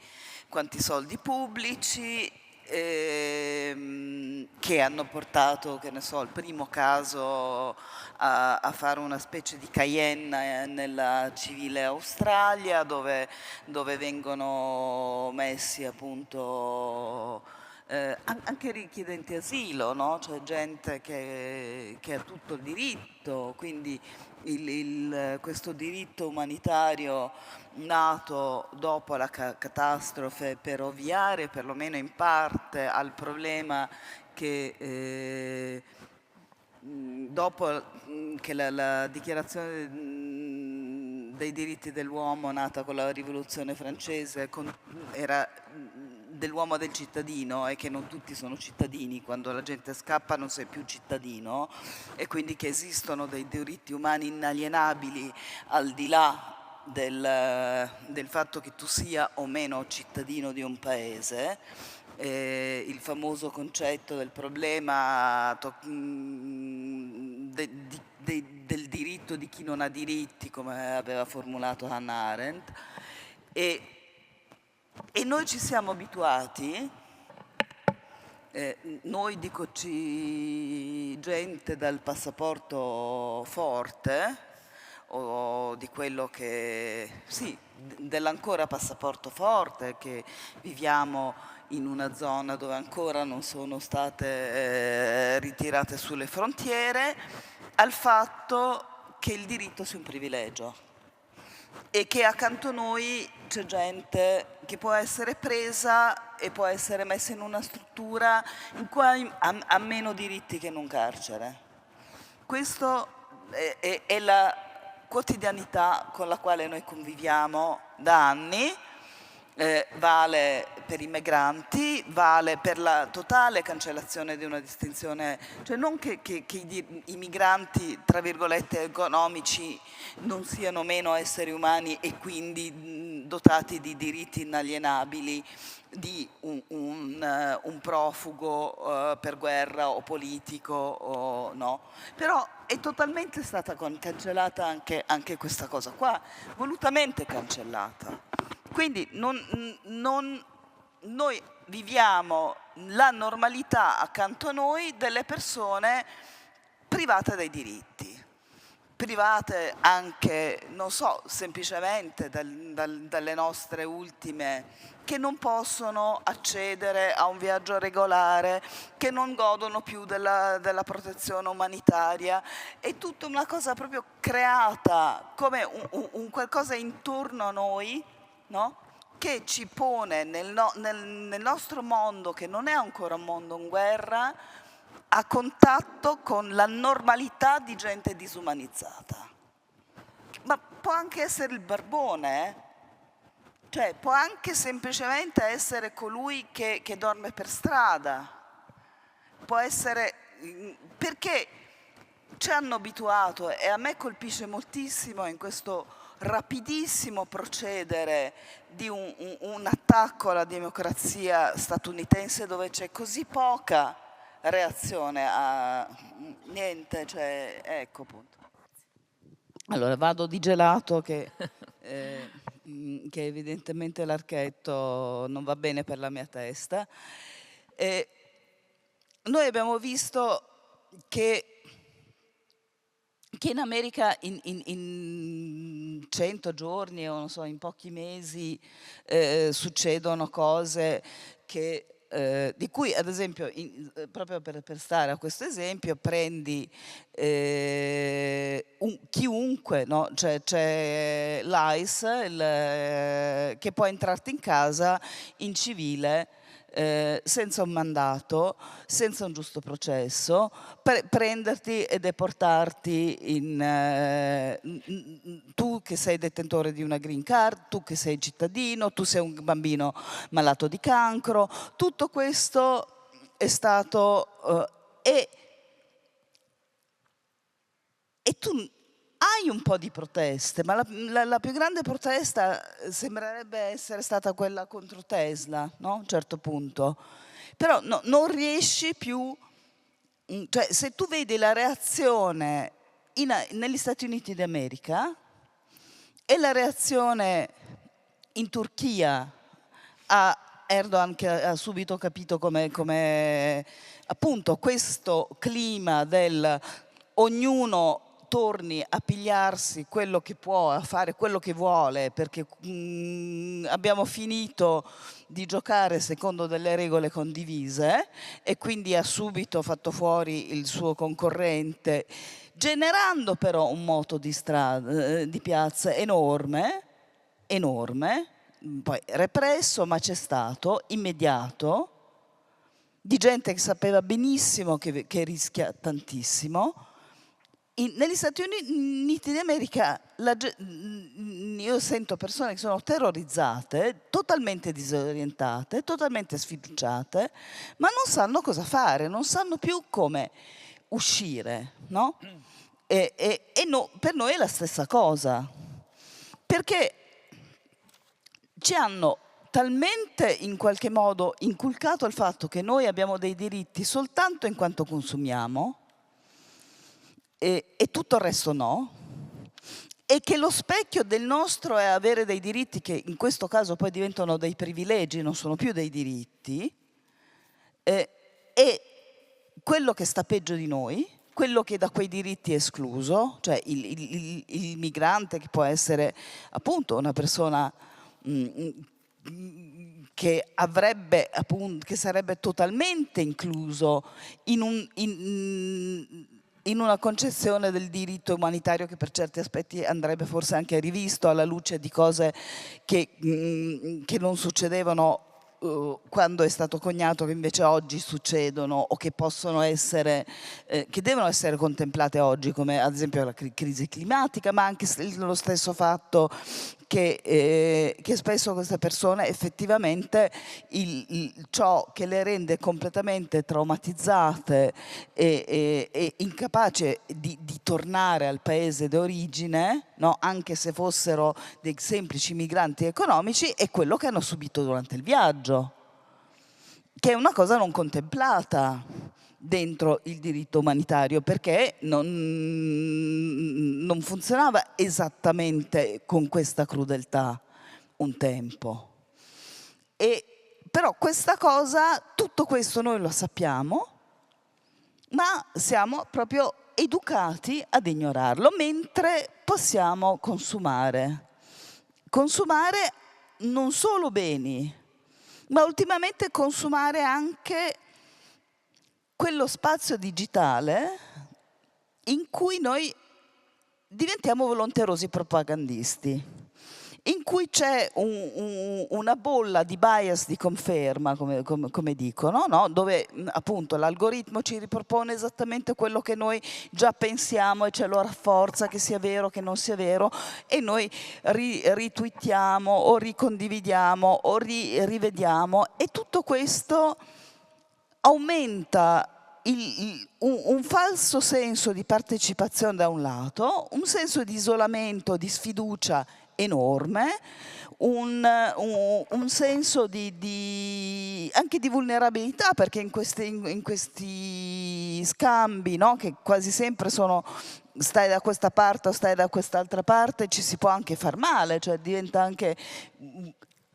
soldi pubblici, che hanno portato, che ne so, il primo caso a fare una specie di Cayenne nella civile Australia, dove vengono messi appunto anche richiedenti asilo, no? Cioè gente che ha tutto il diritto, quindi questo diritto umanitario nato dopo la catastrofe per ovviare perlomeno in parte al problema che dopo che la dichiarazione dei diritti dell'uomo nata con la rivoluzione francese era dell'uomo del cittadino, e che non tutti sono cittadini, quando la gente scappa non sei più cittadino, e quindi che esistono dei diritti umani inalienabili al di là del fatto che tu sia o meno cittadino di un paese. Il famoso concetto del problema del diritto di chi non ha diritti, come aveva formulato Hannah Arendt, e noi ci siamo abituati, noi gente dal passaporto forte, o di quello che, sì, dell'ancora passaporto forte, che viviamo in una zona dove ancora non sono state ritirate sulle frontiere, al fatto che il diritto sia un privilegio e che accanto a noi c'è gente che può essere presa e può essere messa in una struttura in cui ha meno diritti che in un carcere. Questo è la quotidianità con la quale noi conviviamo da anni. Vale per i migranti, vale per la totale cancellazione di una distinzione, cioè non che i migranti, tra virgolette, economici non siano meno esseri umani e quindi dotati di diritti inalienabili di un profugo per guerra o politico, o no. Però è totalmente stata cancellata anche questa cosa qua, volutamente cancellata. Quindi noi viviamo la normalità accanto a noi delle persone private dai diritti, private anche, non so, semplicemente dalle nostre ultime, che non possono accedere a un viaggio regolare, che non godono più della protezione umanitaria. È tutta una cosa proprio creata come un qualcosa intorno a noi, no? Che ci pone nel nostro mondo, che non è ancora un mondo in guerra, a contatto con la normalità di gente disumanizzata. Ma può anche essere il barbone, cioè può anche semplicemente essere colui che dorme per strada, può essere, perché ci hanno abituato, e a me colpisce moltissimo in questo rapidissimo procedere di un attacco alla democrazia statunitense, dove c'è così poca reazione a niente, cioè ecco appunto. Allora vado di gelato che evidentemente l'archetto non va bene per la mia testa. Noi abbiamo visto che in America in 100 giorni o non so, in pochi mesi succedono cose che, di cui ad esempio, proprio per stare a questo esempio, prendi chiunque, no? C'è l'ICE che può entrarti in casa in civile senza un mandato, senza un giusto processo, prenderti e deportarti tu che sei detentore di una green card, tu che sei cittadino, tu sei un bambino malato di cancro. Tutto questo è stato... e tu hai un po' di proteste, ma la più grande protesta sembrerebbe essere stata quella contro Tesla, no? A un certo punto. Però non riesci più, cioè se tu vedi la reazione negli Stati Uniti d'America e la reazione in Turchia a Erdogan, che ha subito capito come appunto questo clima del ognuno torni a pigliarsi quello che può, a fare quello che vuole, perché abbiamo finito di giocare secondo delle regole condivise, e quindi ha subito fatto fuori il suo concorrente, generando però un moto di piazza enorme, poi represso, ma c'è stato, immediato, di gente che sapeva benissimo che rischia tantissimo. Negli Stati Uniti d'America io sento persone che sono terrorizzate, totalmente disorientate, totalmente sfiduciate, ma non sanno cosa fare, non sanno più come uscire, no? Per noi è la stessa cosa, perché ci hanno talmente in qualche modo inculcato il fatto che noi abbiamo dei diritti soltanto in quanto consumiamo, e tutto il resto no, e che lo specchio del nostro è avere dei diritti che in questo caso poi diventano dei privilegi, non sono più dei diritti, e quello che sta peggio di noi, quello che da quei diritti è escluso, cioè il migrante, che può essere appunto una persona che sarebbe totalmente incluso in una concezione del diritto umanitario che per certi aspetti andrebbe forse anche rivisto alla luce di cose che non succedevano quando è stato coniato, che invece oggi succedono, o che possono essere, che devono essere contemplate oggi, come ad esempio la crisi climatica, ma anche lo stesso fatto che spesso queste persone effettivamente ciò che le rende completamente traumatizzate e incapaci di tornare al paese d'origine, no? Anche se fossero dei semplici migranti economici, è quello che hanno subito durante il viaggio, che è una cosa non contemplata dentro il diritto umanitario, perché non funzionava esattamente con questa crudeltà un tempo. Però questa cosa, tutto questo noi lo sappiamo, ma siamo proprio educati ad ignorarlo, mentre possiamo consumare. Consumare non solo beni, ma ultimamente consumare anche quello spazio digitale in cui noi diventiamo volonterosi propagandisti, in cui c'è una bolla di bias di conferma, come dicono, no? Dove appunto l'algoritmo ci ripropone esattamente quello che noi già pensiamo e ce lo rafforza, che sia vero, che non sia vero, e noi ritweetiamo o ricondividiamo o rivediamo, e tutto questo aumenta un falso senso di partecipazione da un lato, un senso di isolamento, di sfiducia enorme, un senso anche di vulnerabilità, perché in questi scambi, no, che quasi sempre sono stai da questa parte o stai da quest'altra parte, ci si può anche far male, cioè diventa anche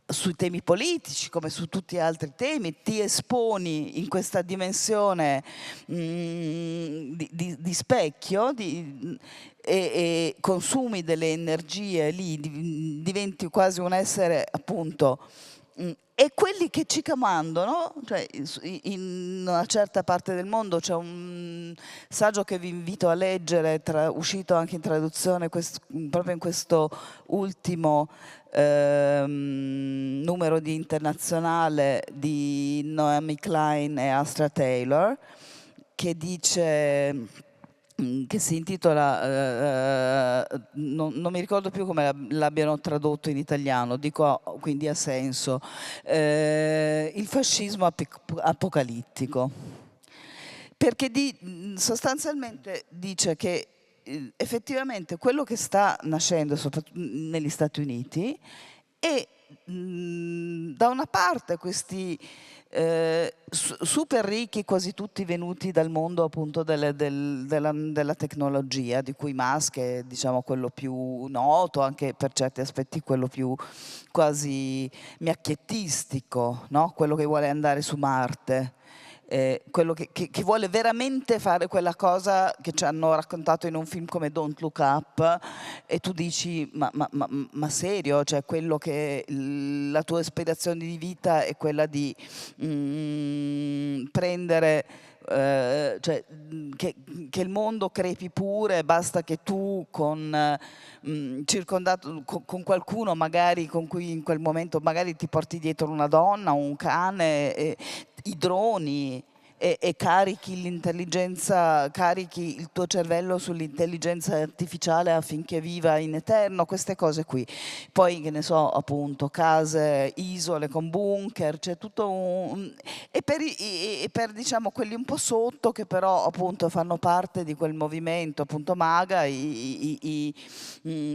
sui temi politici come su tutti gli altri temi, ti esponi in questa dimensione di specchio e consumi delle energie lì, diventi quasi un essere appunto. E quelli che ci comandano, cioè in una certa parte del mondo c'è un saggio che vi invito a leggere, uscito anche in traduzione proprio in questo ultimo numero di Internazionale di Naomi Klein e Astra Taylor, che dice, che si intitola, non mi ricordo più come l'abbiano tradotto in italiano, dico quindi ha senso, il fascismo apocalittico, perché sostanzialmente dice che effettivamente quello che sta nascendo soprattutto negli Stati Uniti è da una parte questi super ricchi, quasi tutti venuti dal mondo appunto della tecnologia, di cui Musk è, diciamo, quello più noto, anche per certi aspetti quello più quasi miacchiettistico, no? Quello che vuole andare su Marte. Quello che vuole veramente fare quella cosa che ci hanno raccontato in un film come Don't Look Up, e tu dici ma serio, cioè quello che la tua ispirazione di vita è quella di prendere cioè, che il mondo crepi pure, basta che tu circondato con qualcuno magari con cui in quel momento magari ti porti dietro una donna, un cane, i droni, e carichi l'intelligenza, carichi il tuo cervello sull'intelligenza artificiale affinché viva in eterno, queste cose qui. Poi, che ne so, appunto, case, isole con bunker, c'è tutto e per diciamo quelli un po' sotto, che però appunto fanno parte di quel movimento appunto MAGA,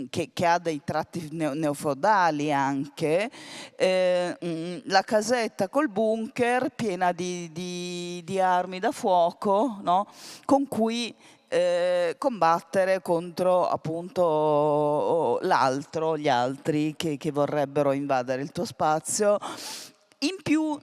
che ha dei tratti neofeudali anche, la casetta col bunker piena di armi da fuoco, no? Con cui combattere contro appunto l'altro, gli altri che vorrebbero invadere il tuo spazio. In più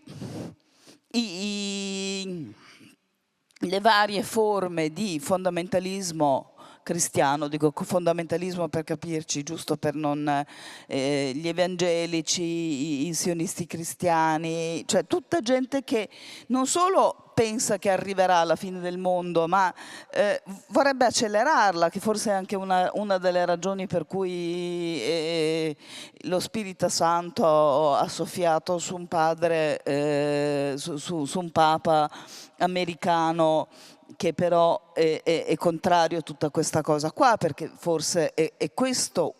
le varie forme di fondamentalismo cristiano, dico fondamentalismo per capirci, giusto per non gli evangelici, i sionisti cristiani, cioè tutta gente che non solo pensa che arriverà alla fine del mondo, ma vorrebbe accelerarla, che forse è anche una delle ragioni per cui lo Spirito Santo ha soffiato su un padre, su un papa americano, che però è contrario a tutta questa cosa qua, perché forse è questo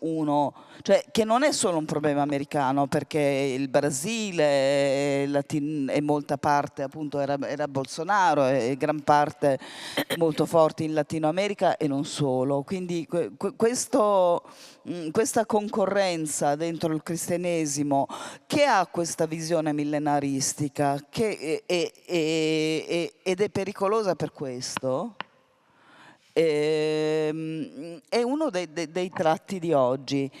cioè che non è solo un problema americano, perché il Brasile e molta parte appunto era Bolsonaro, e gran parte molto forte in Latino America e non solo, quindi questa concorrenza dentro il cristianesimo, che ha questa visione millenaristica, ed è pericolosa per questo, è uno dei tratti di oggi.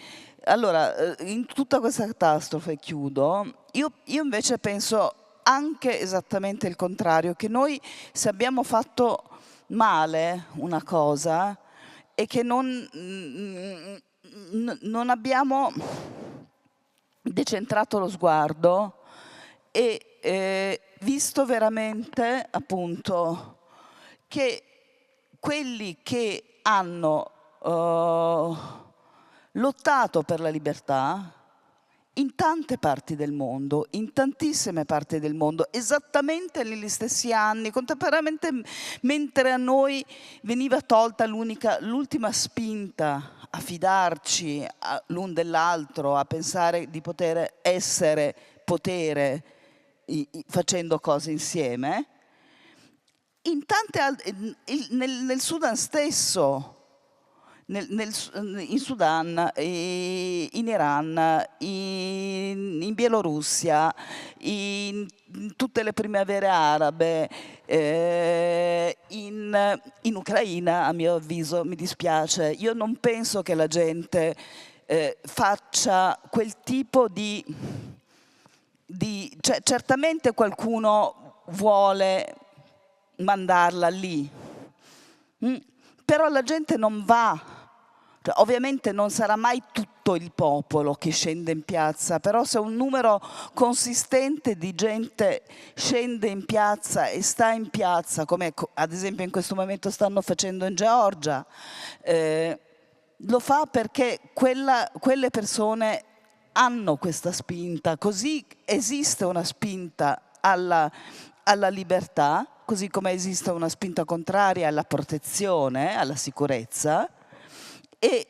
Allora, in tutta questa catastrofe, chiudo, io invece penso anche esattamente il contrario, che noi, se abbiamo fatto male una cosa, è che non abbiamo decentrato lo sguardo e visto veramente appunto che quelli che hanno lottato per la libertà in tante parti del mondo, in tantissime parti del mondo, esattamente negli stessi anni, contemporaneamente, mentre a noi veniva tolta l'ultima spinta a fidarci l'un dell'altro, a pensare di poter essere potere facendo cose insieme, nel Sudan stesso, in Sudan, in Iran, in Bielorussia, in tutte le primavere arabe, in Ucraina, a mio avviso, mi dispiace, io non penso che la gente faccia quel tipo cioè, certamente qualcuno vuole mandarla lì, però la gente non va. Ovviamente non sarà mai tutto il popolo che scende in piazza, però se un numero consistente di gente scende in piazza e sta in piazza, come ad esempio in questo momento stanno facendo in Georgia, lo fa perché quelle persone hanno questa spinta, così esiste una spinta alla libertà, così come esiste una spinta contraria alla protezione, alla sicurezza, e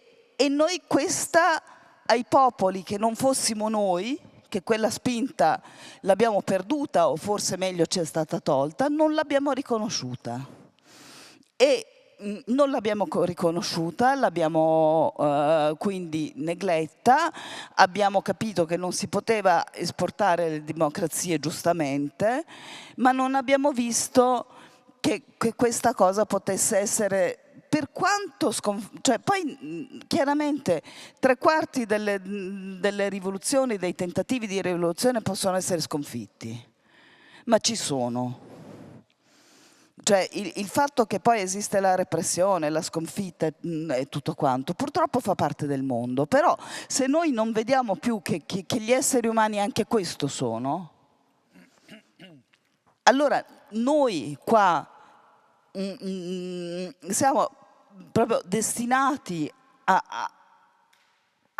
noi questa, ai popoli che non fossimo noi, che quella spinta l'abbiamo perduta o forse meglio ci è stata tolta, non l'abbiamo riconosciuta. E non l'abbiamo riconosciuta, l'abbiamo quindi negletta, abbiamo capito che non si poteva esportare le democrazie giustamente, ma non abbiamo visto che questa cosa potesse essere, per quanto cioè poi chiaramente 3/4 delle rivoluzioni, dei tentativi di rivoluzione possono essere sconfitti, ma ci sono. Cioè il fatto che poi esiste la repressione, la sconfitta e tutto quanto, purtroppo fa parte del mondo, però se noi non vediamo più che gli esseri umani anche questo sono, allora noi qua siamo proprio destinati a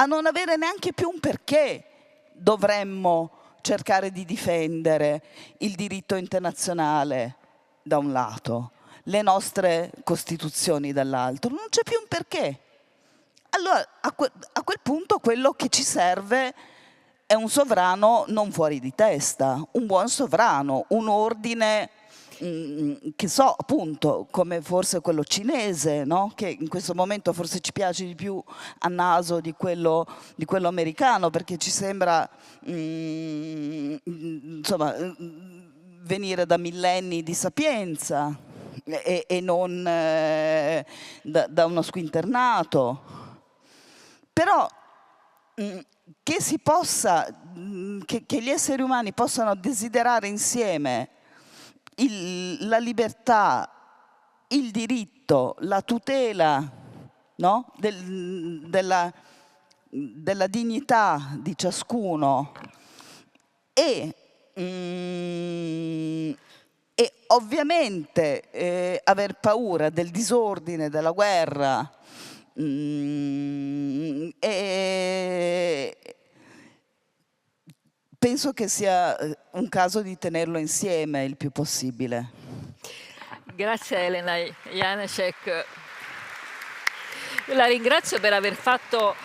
non avere neanche più un perché dovremmo cercare di difendere il diritto internazionale da un lato, le nostre costituzioni dall'altro, non c'è più un perché. Allora a quel punto quello che ci serve è un sovrano non fuori di testa, un buon sovrano, un ordine che so, appunto, come forse quello cinese, no? Che in questo momento forse ci piace di più a naso di quello americano, perché ci sembra insomma venire da millenni di sapienza e non da uno squinternato. Però che si possa, che gli esseri umani possano desiderare insieme la libertà, il diritto, la tutela, no? della dignità di ciascuno e ovviamente aver paura del disordine, della guerra, e penso che sia un caso di tenerlo insieme il più possibile. Grazie Elena Janecek. La ringrazio per aver fatto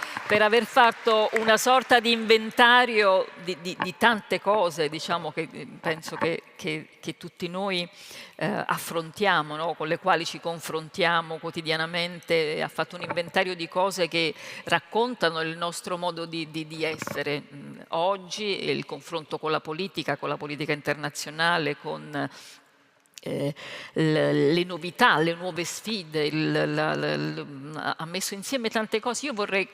una sorta di inventario di tante cose, diciamo, che penso che tutti noi affrontiamo, no? Con le quali ci confrontiamo quotidianamente. Ha fatto un inventario di cose che raccontano il nostro modo di essere oggi, e il confronto con la politica internazionale, con le novità, le nuove sfide, ha messo insieme tante cose. Io vorrei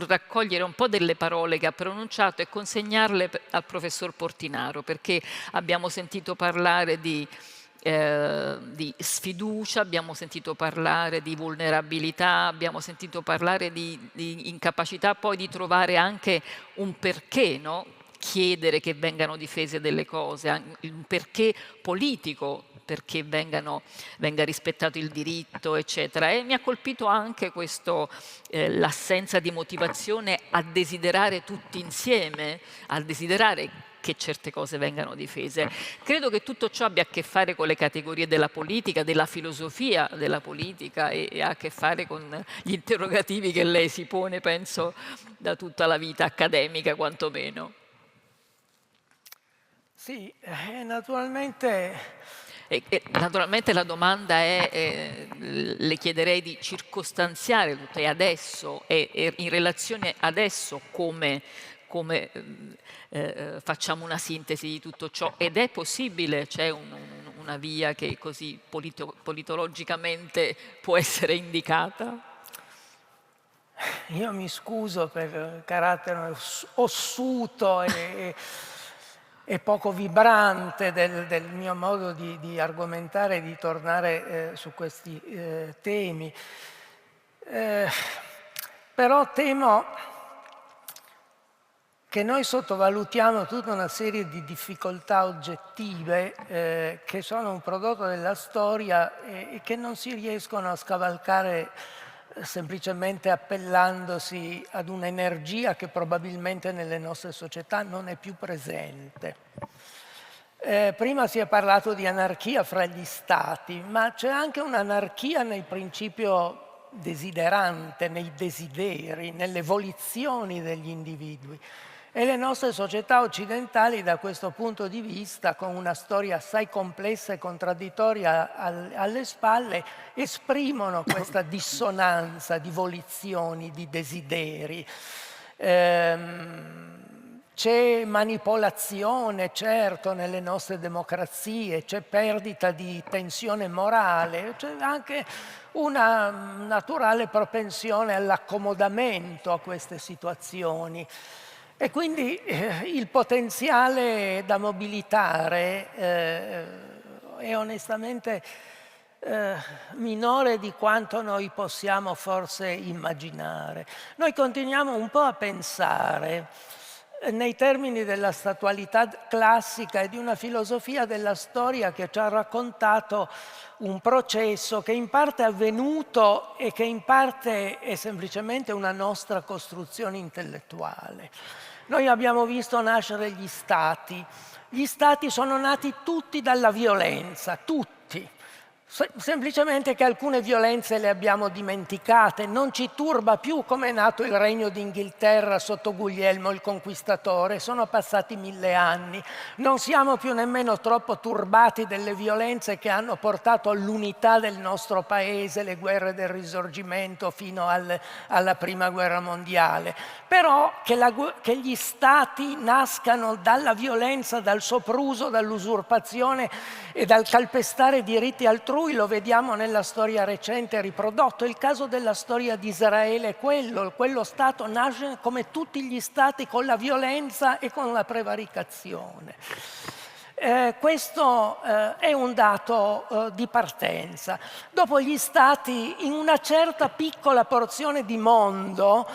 raccogliere un po' delle parole che ha pronunciato e consegnarle al professor Portinaro, perché abbiamo sentito parlare di sfiducia, abbiamo sentito parlare di vulnerabilità, abbiamo sentito parlare di incapacità poi di trovare anche un perché, no? Chiedere che vengano difese delle cose, un perché politico, perché venga rispettato il diritto, eccetera. E mi ha colpito anche l'assenza di motivazione a desiderare tutti insieme, a desiderare che certe cose vengano difese. Credo che tutto ciò abbia a che fare con le categorie della politica, della filosofia della politica, e ha a che fare con gli interrogativi che lei si pone, penso, da tutta la vita accademica quantomeno. Sì, naturalmente. Naturalmente la domanda è, le chiederei di circostanziare tutto, e adesso, e in relazione adesso come facciamo una sintesi di tutto ciò, ed è possibile, c'è una via che così politologicamente può essere indicata? Io mi scuso per carattere ossuto e poco vibrante del mio modo di argomentare e di tornare su questi temi. Però temo che noi sottovalutiamo tutta una serie di difficoltà oggettive che sono un prodotto della storia e che non si riescono a scavalcare semplicemente appellandosi ad un'energia che probabilmente nelle nostre società non è più presente. Prima si è parlato di anarchia fra gli stati, ma c'è anche un'anarchia nel principio desiderante, nei desideri, nelle volizioni degli individui. E le nostre società occidentali, da questo punto di vista, con una storia assai complessa e contraddittoria alle spalle, esprimono questa dissonanza di volizioni, di desideri. C'è manipolazione, certo, nelle nostre democrazie, c'è perdita di tensione morale, c'è anche una naturale propensione all'accomodamento a queste situazioni. E quindi il potenziale da mobilitare è onestamente minore di quanto noi possiamo forse immaginare. Noi continuiamo un po' a pensare nei termini della statualità classica e di una filosofia della storia che ci ha raccontato un processo che in parte è avvenuto e che in parte è semplicemente una nostra costruzione intellettuale. Noi abbiamo visto nascere gli stati. Gli stati sono nati tutti dalla violenza, tutti. Semplicemente che alcune violenze le abbiamo dimenticate, non ci turba più come è nato il Regno d'Inghilterra sotto Guglielmo il Conquistatore, sono passati 1000 anni, non siamo più nemmeno troppo turbati delle violenze che hanno portato all'unità del nostro paese, le guerre del Risorgimento fino alla Prima Guerra Mondiale. Però che gli stati nascano dalla violenza, dal sopruso, dall'usurpazione e dal calpestare diritti altrui, lo vediamo nella storia recente riprodotto. Il caso della storia di Israele è quello Stato nasce come tutti gli Stati con la violenza e con la prevaricazione. Questo è un dato di partenza. Dopo gli Stati, in una certa piccola porzione di mondo,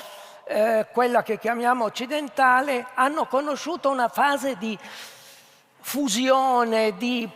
quella che chiamiamo occidentale, hanno conosciuto una fase di fusione, di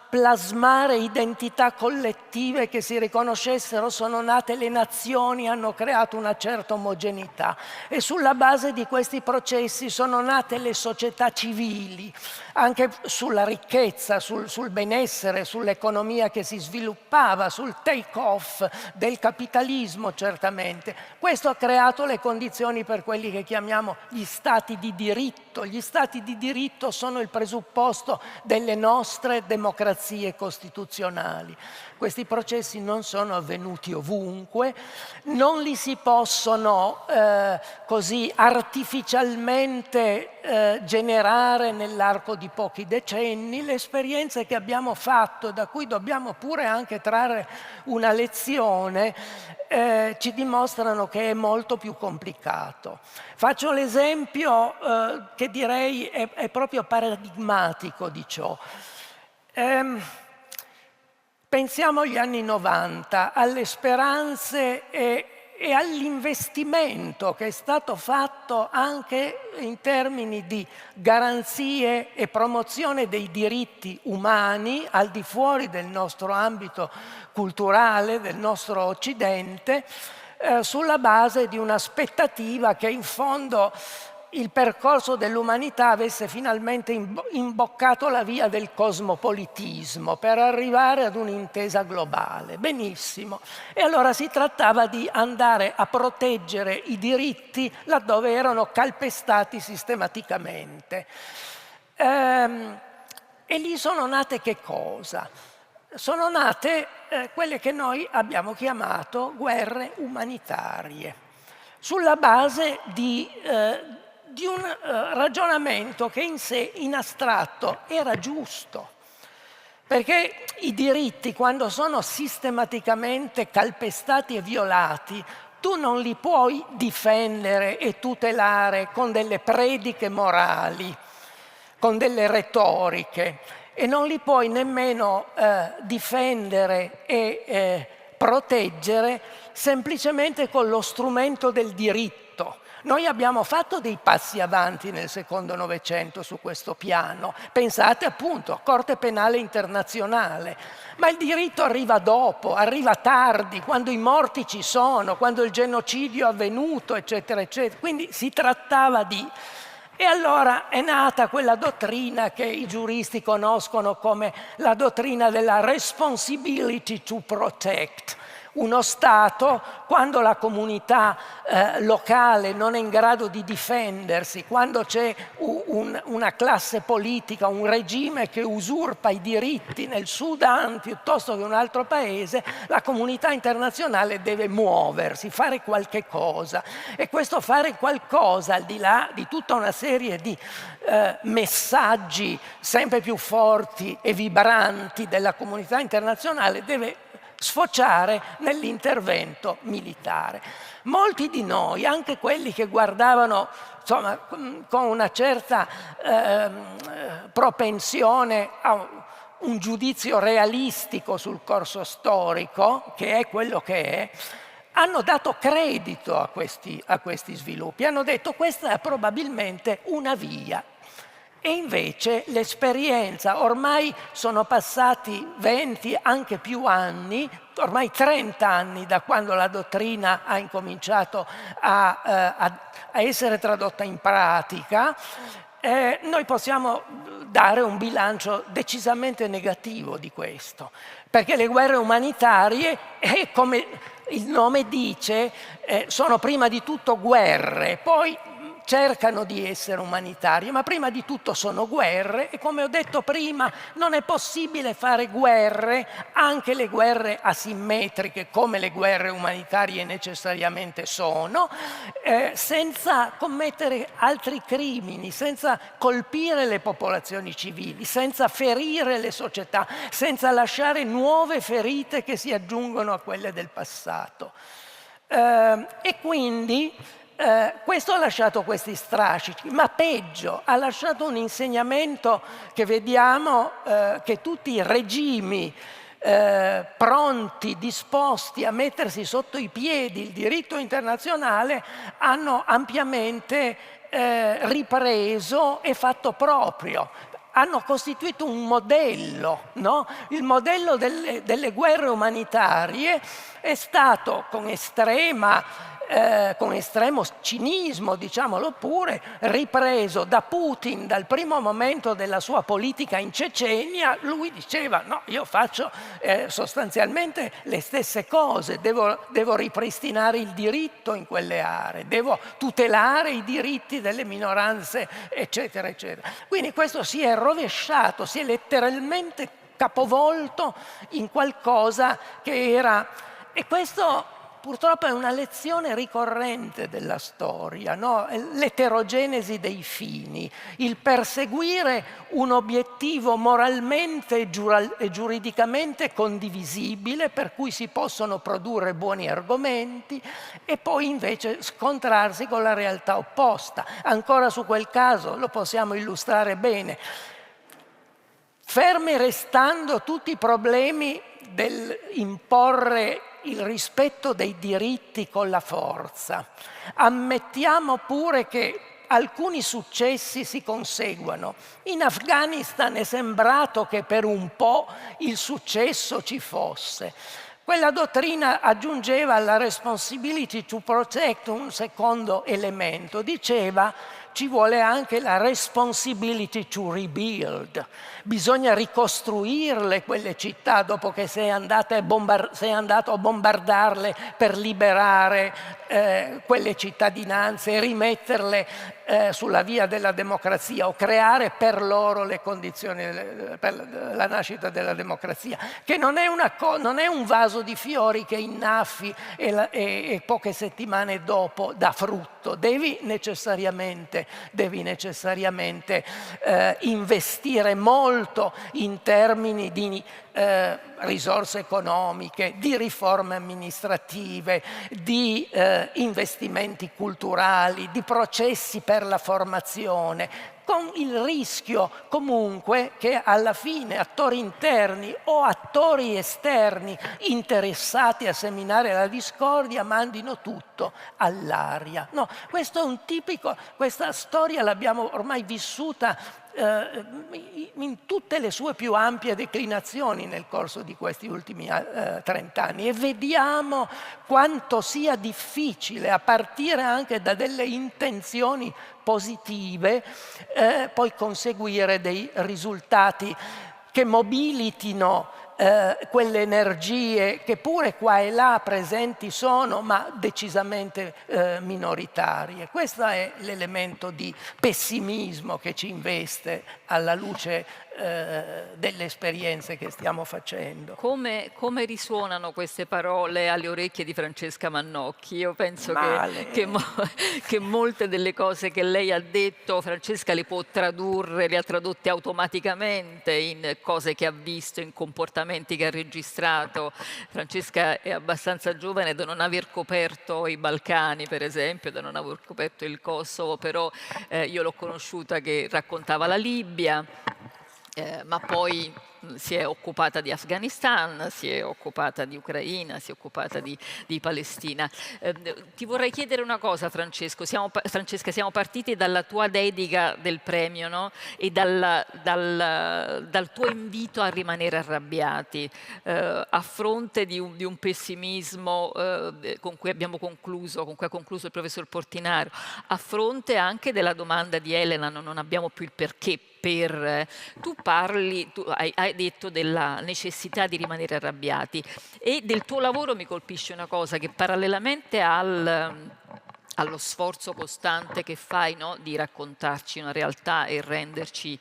plasmare identità collettive che si riconoscessero, sono nate le nazioni, hanno creato una certa omogeneità e sulla base di questi processi sono nate le società civili, anche sulla ricchezza, sul benessere, sull'economia che si sviluppava, sul take-off del capitalismo certamente. Questo ha creato le condizioni per quelli che chiamiamo gli stati di diritto. Gli stati di diritto sono il presupposto delle nostre democrazie costituzionali. Questi processi non sono avvenuti ovunque, non li si possono così artificialmente generare nell'arco di pochi decenni. Le esperienze che abbiamo fatto, da cui dobbiamo pure anche trarre una lezione, ci dimostrano che è molto più complicato. Faccio l'esempio che direi è proprio paradigmatico di ciò. Pensiamo agli anni 90, alle speranze e all'investimento che è stato fatto anche in termini di garanzie e promozione dei diritti umani al di fuori del nostro ambito culturale, del nostro Occidente, sulla base di un'aspettativa che in fondo il percorso dell'umanità avesse finalmente imboccato la via del cosmopolitismo per arrivare ad un'intesa globale. Benissimo. E allora si trattava di andare a proteggere i diritti laddove erano calpestati sistematicamente. E lì sono nate che cosa? Sono nate quelle che noi abbiamo chiamato guerre umanitarie, sulla base di un ragionamento che in sé, in astratto, era giusto. Perché i diritti, quando sono sistematicamente calpestati e violati, tu non li puoi difendere e tutelare con delle prediche morali, con delle retoriche, e non li puoi nemmeno difendere e proteggere semplicemente con lo strumento del diritto. Noi abbiamo fatto dei passi avanti nel secondo Novecento su questo piano. Pensate appunto a Corte Penale Internazionale, ma il diritto arriva dopo, arriva tardi, quando i morti ci sono, quando il genocidio è avvenuto, eccetera, eccetera. Quindi si trattava di... E allora è nata quella dottrina che i giuristi conoscono come la dottrina della responsibility to protect. Uno Stato, quando la comunità locale non è in grado di difendersi, quando c'è una classe politica, un regime che usurpa i diritti nel Sudan piuttosto che in un altro paese, la comunità internazionale deve muoversi, fare qualche cosa. E questo fare qualcosa, al di là di tutta una serie di messaggi sempre più forti e vibranti della comunità internazionale, deve sfociare nell'intervento militare. Molti di noi, anche quelli che guardavano insomma, con una certa propensione a un giudizio realistico sul corso storico, che è quello che è, hanno dato credito a questi sviluppi, hanno detto questa è probabilmente una via. E invece l'esperienza, ormai sono passati 20, anche più anni, ormai 30 anni da quando la dottrina ha incominciato a essere tradotta in pratica, noi possiamo dare un bilancio decisamente negativo di questo, perché le guerre umanitarie, come il nome dice, sono prima di tutto guerre, poi cercano di essere umanitarie, ma prima di tutto sono guerre e, come ho detto prima, non è possibile fare guerre, anche le guerre asimmetriche come le guerre umanitarie necessariamente sono, senza commettere altri crimini, senza colpire le popolazioni civili, senza ferire le società, senza lasciare nuove ferite che si aggiungono a quelle del passato. E quindi questo ha lasciato questi strascichi, ma peggio, ha lasciato un insegnamento che vediamo che tutti i regimi pronti, disposti a mettersi sotto i piedi il diritto internazionale hanno ampiamente ripreso e fatto proprio. Hanno costituito un modello, no? Il modello delle guerre umanitarie è stato con estremo cinismo, diciamolo pure, ripreso da Putin dal primo momento della sua politica in Cecenia. Lui diceva no, io faccio sostanzialmente le stesse cose, devo ripristinare il diritto in quelle aree, devo tutelare i diritti delle minoranze, eccetera, eccetera. Quindi questo si è rovesciato, si è letteralmente capovolto in qualcosa che era... E questo purtroppo è una lezione ricorrente della storia, no? L'eterogenesi dei fini, il perseguire un obiettivo moralmente e giuridicamente condivisibile per cui si possono produrre buoni argomenti e poi invece scontrarsi con la realtà opposta. Ancora su quel caso lo possiamo illustrare bene. Fermi restando tutti i problemi del imporre il rispetto dei diritti con la forza, ammettiamo pure che alcuni successi si conseguano. In Afghanistan è sembrato che per un po' il successo ci fosse. Quella dottrina aggiungeva alla responsibility to protect un secondo elemento, diceva ci vuole anche la responsibility to rebuild. Bisogna ricostruirle quelle città dopo che sei andato a bombardarle per liberare quelle cittadinanze e rimetterle sulla via della democrazia o creare per loro le condizioni per la nascita della democrazia, che non è un vaso di fiori che innaffi e poche settimane dopo dà frutto. Devi necessariamente investire molto in termini di risorse economiche, di riforme amministrative, di investimenti culturali, di processi per la formazione. con il rischio comunque che alla fine attori interni o attori esterni interessati a seminare la discordia mandino tutto all'aria. No, questo è un tipico, questa storia l'abbiamo ormai vissuta in tutte le sue più ampie declinazioni nel corso di questi ultimi 30 anni, e vediamo quanto sia difficile, a partire anche da delle intenzioni positive, poi conseguire dei risultati che mobilitino quelle energie che pure qua e là presenti sono, ma decisamente minoritarie. Questo è l'elemento di pessimismo che ci investe alla luce delle esperienze che stiamo facendo. Come risuonano queste parole alle orecchie di Francesca Mannocchi? Io penso che molte delle cose che lei ha detto, Francesca le può tradurre, le ha tradotte automaticamente in cose che ha visto, in comportamenti che ha registrato. Francesca è abbastanza giovane da non aver coperto i Balcani, per esempio, da non aver coperto il Kosovo, però io l'ho conosciuta che raccontava la Libia. Ma poi si è occupata di Afghanistan, si è occupata di Ucraina, si è occupata di Palestina. Ti vorrei chiedere una cosa, Francesca, siamo partiti dalla tua dedica del premio, no? E dal tuo invito a rimanere arrabbiati, a fronte di un pessimismo con cui ha concluso il professor Portinaro, a fronte anche della domanda di Elena, non abbiamo più il perché. Tu hai detto della necessità di rimanere arrabbiati, e del tuo lavoro mi colpisce una cosa, che parallelamente allo sforzo costante che fai, no, di raccontarci una realtà e renderci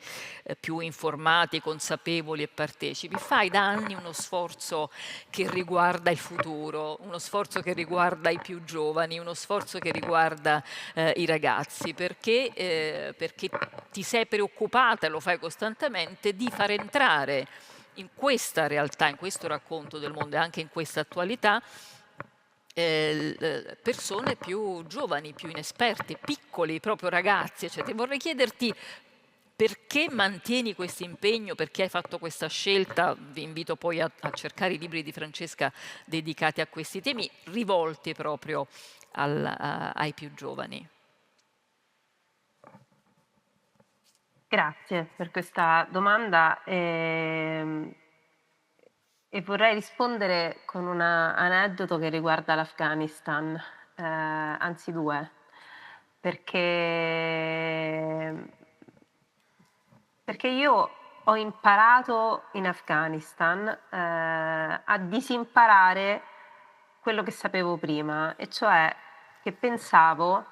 più informati, consapevoli e partecipi, fai da anni uno sforzo che riguarda il futuro, uno sforzo che riguarda i più giovani, uno sforzo che riguarda i ragazzi, perché ti sei preoccupata, e lo fai costantemente, di far entrare in questa realtà, in questo racconto del mondo e anche in questa attualità, persone più giovani, più inesperti, piccoli, proprio ragazzi. Cioè, vorrei chiederti perché mantieni questo impegno, perché hai fatto questa scelta. Vi invito poi a cercare i libri di Francesca dedicati a questi temi, rivolti proprio ai più giovani. Grazie per questa domanda. E vorrei rispondere con un aneddoto che riguarda l'Afghanistan, anzi due, perché io ho imparato in Afghanistan a disimparare quello che sapevo prima, e cioè che pensavo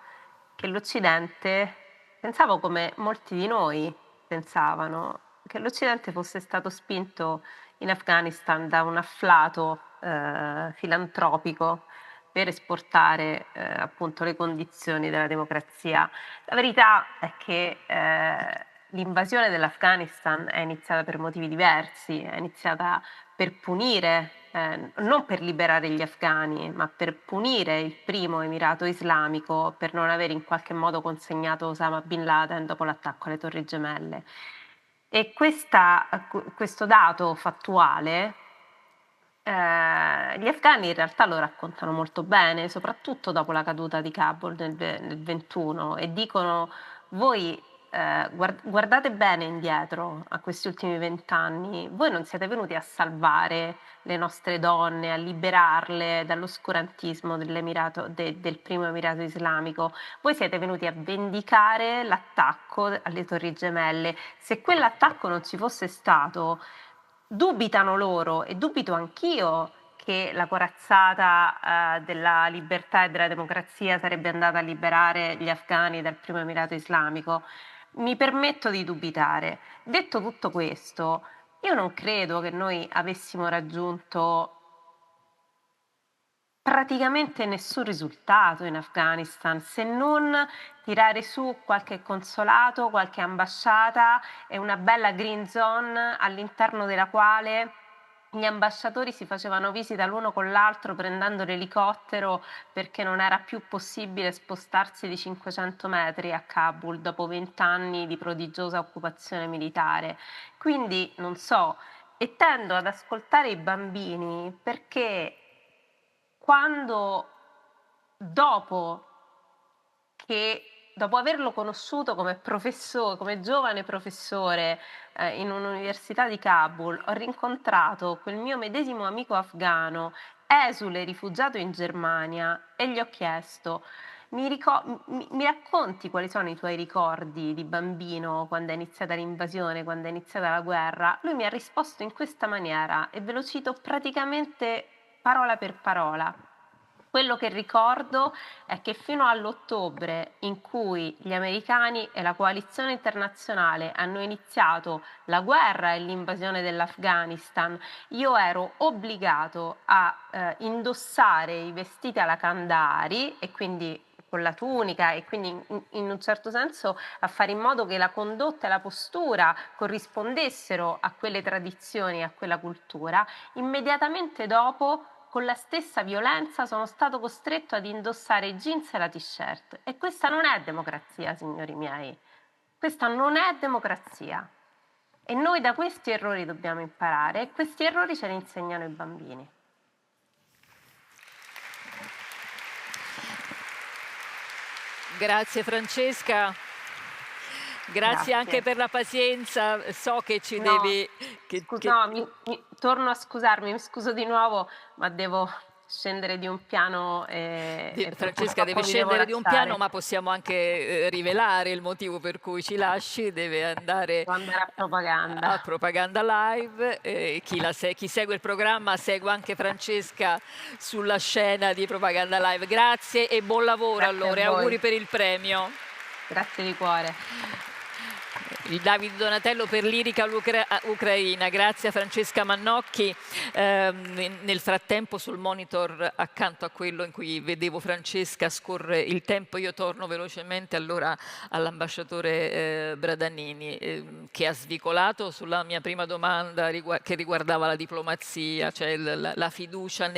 che l'Occidente, pensavo come molti di noi pensavano, che l'Occidente fosse stato spinto in Afghanistan da un afflato filantropico per esportare appunto le condizioni della democrazia. La verità è che l'invasione dell'Afghanistan è iniziata per motivi diversi, è iniziata per punire, non per liberare gli afghani, ma per punire il primo Emirato Islamico per non aver in qualche modo consegnato Osama Bin Laden dopo l'attacco alle Torri Gemelle. E questo dato fattuale gli afghani in realtà lo raccontano molto bene, soprattutto dopo la caduta di Kabul nel 21, e dicono: voi guardate bene indietro a questi ultimi 20 anni, voi non siete venuti a salvare le nostre donne, a liberarle dall'oscurantismo del primo Emirato Islamico, voi siete venuti a vendicare l'attacco alle Torri Gemelle. Se quell'attacco non ci fosse stato, dubitano loro, e dubito anch'io, che la corazzata della libertà e della democrazia sarebbe andata a liberare gli afghani dal primo Emirato Islamico. Mi permetto di dubitare. Detto tutto questo, io non credo che noi avessimo raggiunto praticamente nessun risultato in Afghanistan, se non tirare su qualche consolato, qualche ambasciata e una bella green zone all'interno della quale gli ambasciatori si facevano visita l'uno con l'altro prendendo l'elicottero perché non era più possibile spostarsi di 500 metri a Kabul dopo 20 anni di prodigiosa occupazione militare. Quindi non so, e tendo ad ascoltare i bambini perché quando dopo dopo averlo conosciuto come professore, come giovane professore in un'università di Kabul, ho rincontrato quel mio medesimo amico afgano, esule rifugiato in Germania, e gli ho chiesto: mi racconti quali sono i tuoi ricordi di bambino quando è iniziata l'invasione, quando è iniziata la guerra? Lui mi ha risposto in questa maniera e ve lo cito praticamente parola per parola. Quello che ricordo è che fino all'ottobre, in cui gli americani e la coalizione internazionale hanno iniziato la guerra e l'invasione dell'Afghanistan, io ero obbligato a indossare i vestiti alla Kandahari, e quindi con la tunica, e quindi in un certo senso a fare in modo che la condotta e la postura corrispondessero a quelle tradizioni, a quella cultura. Immediatamente dopo, con la stessa violenza, sono stato costretto ad indossare i jeans e la t-shirt. E questa non è democrazia, signori miei. Questa non è democrazia. E noi da questi errori dobbiamo imparare, e questi errori ce li insegnano i bambini. Grazie Francesca. Grazie anche per la pazienza, so che ci No, devi... no, torno a scusarmi, mi scuso di nuovo, ma devo scendere di un piano Francesca deve scendere di un piano, ma possiamo anche rivelare il motivo per cui ci lasci. Deve andare a propaganda. A Propaganda Live. Chi segue il programma segue anche Francesca sulla scena di Propaganda Live. Grazie e buon lavoro. Grazie allora, e auguri per il premio. Grazie di cuore. Il Davide Donatello per Lirica Ucraina. Grazie a Francesca Mannocchi. Nel frattempo sul monitor accanto a quello in cui vedevo Francesca scorre il tempo. Io torno velocemente allora all'ambasciatore Bradanini, che ha svicolato sulla mia prima domanda che riguardava la diplomazia, cioè la fiducia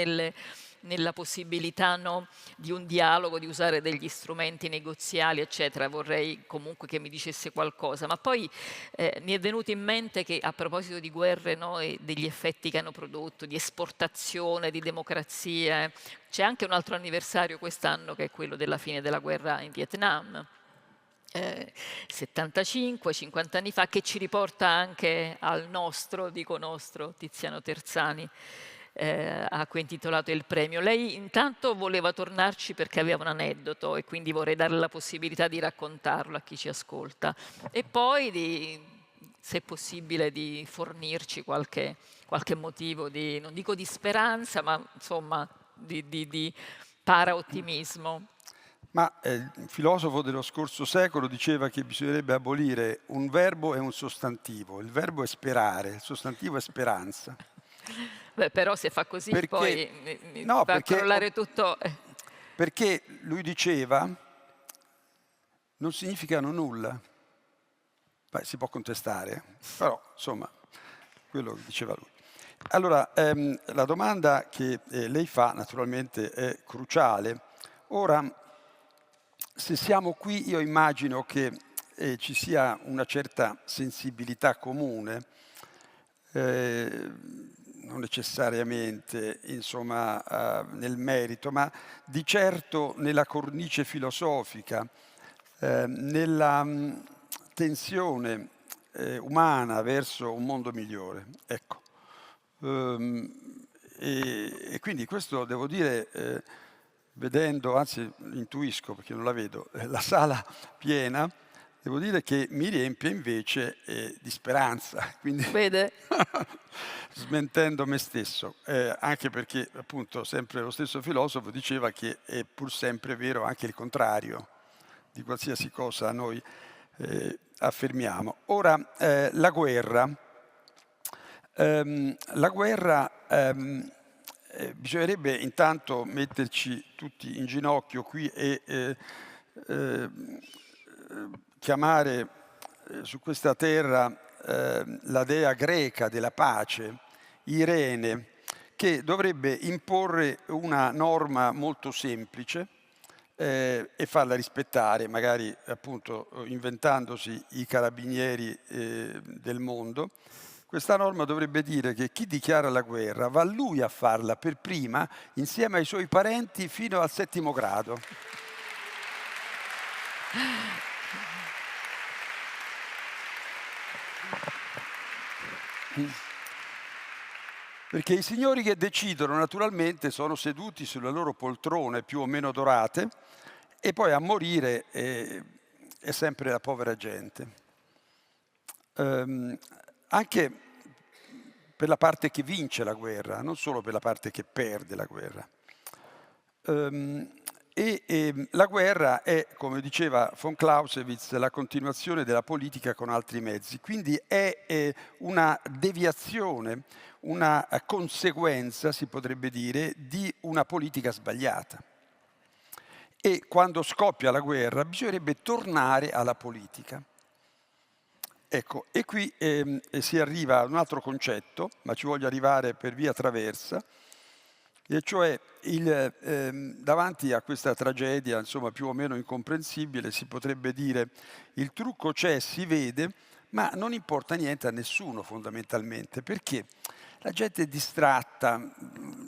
nella possibilità, no, di un dialogo, di usare degli strumenti negoziali, eccetera. Vorrei comunque che mi dicesse qualcosa. Ma poi mi è venuto in mente che a proposito di guerre, no, e degli effetti che hanno prodotto, di esportazione, di democrazia, c'è anche un altro anniversario quest'anno che è quello della fine della guerra in Vietnam. 75, 50 anni fa, che ci riporta anche al nostro, dico nostro, Tiziano Terzani, a cui è intitolato il premio. Lei intanto voleva tornarci perché aveva un aneddoto e quindi vorrei dare la possibilità di raccontarlo a chi ci ascolta, e poi se è possibile di fornirci qualche motivo di, non dico di speranza, ma insomma di para-ottimismo. Ma il filosofo dello scorso secolo diceva che bisognerebbe abolire un verbo e un sostantivo. Il verbo è sperare, il sostantivo è speranza. Beh, però se fa così poi no, va a crollare tutto. Perché lui diceva non significano nulla. Beh, si può contestare, però insomma, quello che diceva lui. Allora, la domanda che lei fa naturalmente è cruciale. Ora, se siamo qui, io immagino che ci sia una certa sensibilità comune, non necessariamente insomma, nel merito, ma di certo nella cornice filosofica, nella tensione umana verso un mondo migliore. Ecco. E quindi questo devo dire, vedendo, anzi intuisco perché non la vedo, la sala piena, devo dire che mi riempie invece di speranza, quindi Vede? smentendo me stesso, anche perché appunto sempre lo stesso filosofo diceva che è pur sempre vero anche il contrario di qualsiasi cosa noi affermiamo. Ora, la guerra bisognerebbe intanto metterci tutti in ginocchio qui e chiamare su questa terra la dea greca della pace, Irene, che dovrebbe imporre una norma molto semplice e farla rispettare, magari appunto inventandosi i carabinieri del mondo. Questa norma dovrebbe dire che chi dichiara la guerra va lui a farla per prima insieme ai suoi parenti fino al 7° grado. Perché i signori che decidono naturalmente sono seduti sulle loro poltrone più o meno dorate e poi a morire è sempre la povera gente. Anche per la parte che vince la guerra, non solo per la parte che perde la guerra. La guerra è, come diceva von Clausewitz, la continuazione della politica con altri mezzi. Quindi è una deviazione, una conseguenza, si potrebbe dire, di una politica sbagliata. E quando scoppia la guerra bisognerebbe tornare alla politica. Ecco, e qui si arriva a un altro concetto, ma ci voglio arrivare per via traversa, e cioè davanti a questa tragedia, insomma, più o meno incomprensibile, si potrebbe dire il trucco c'è, si vede, ma non importa niente a nessuno fondamentalmente, perché la gente è distratta,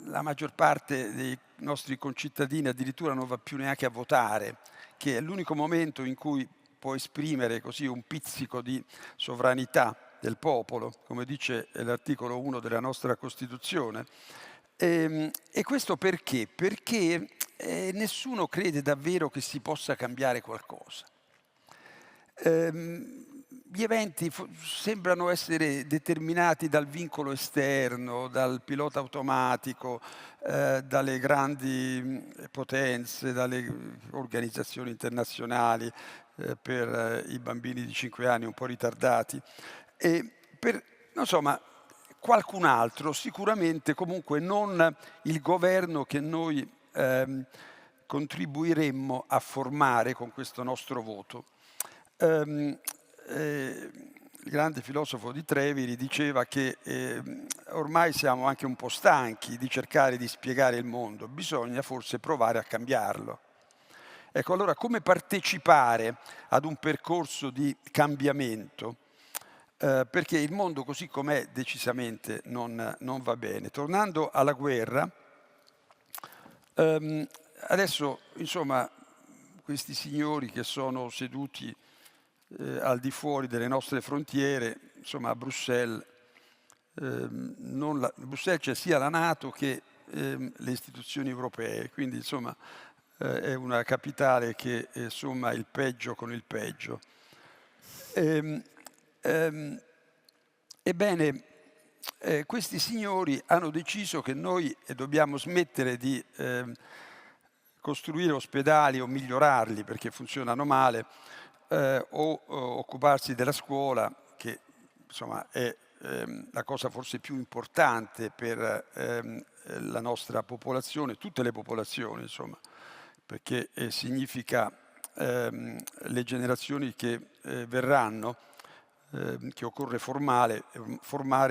la maggior parte dei nostri concittadini addirittura non va più neanche a votare, che è l'unico momento in cui può esprimere così un pizzico di sovranità del popolo, come dice l'articolo 1 della nostra Costituzione. E questo perché? Perché nessuno crede davvero che si possa cambiare qualcosa. Gli eventi sembrano essere determinati dal vincolo esterno, dal pilota automatico, dalle grandi potenze, dalle organizzazioni internazionali per i bambini di 5 anni un po' ritardati. E insomma, qualcun altro, sicuramente comunque non il governo che noi contribuiremmo a formare con questo nostro voto. Il grande filosofo di Treviri diceva che ormai siamo anche un po' stanchi di cercare di spiegare il mondo, bisogna forse provare a cambiarlo. Ecco, allora come partecipare ad un percorso di cambiamento? Perché il mondo così com'è decisamente non va bene. Tornando alla guerra, adesso insomma questi signori che sono seduti al di fuori delle nostre frontiere, insomma a Bruxelles, Bruxelles c'è sia la NATO che le istituzioni europee, quindi insomma è una capitale che somma il peggio con il peggio. Ebbene, questi signori hanno deciso che noi dobbiamo smettere di costruire ospedali o migliorarli perché funzionano male, o occuparsi della scuola, che insomma è la cosa forse più importante per la nostra popolazione, tutte le popolazioni, insomma, perché significa le generazioni che verranno, che occorre formare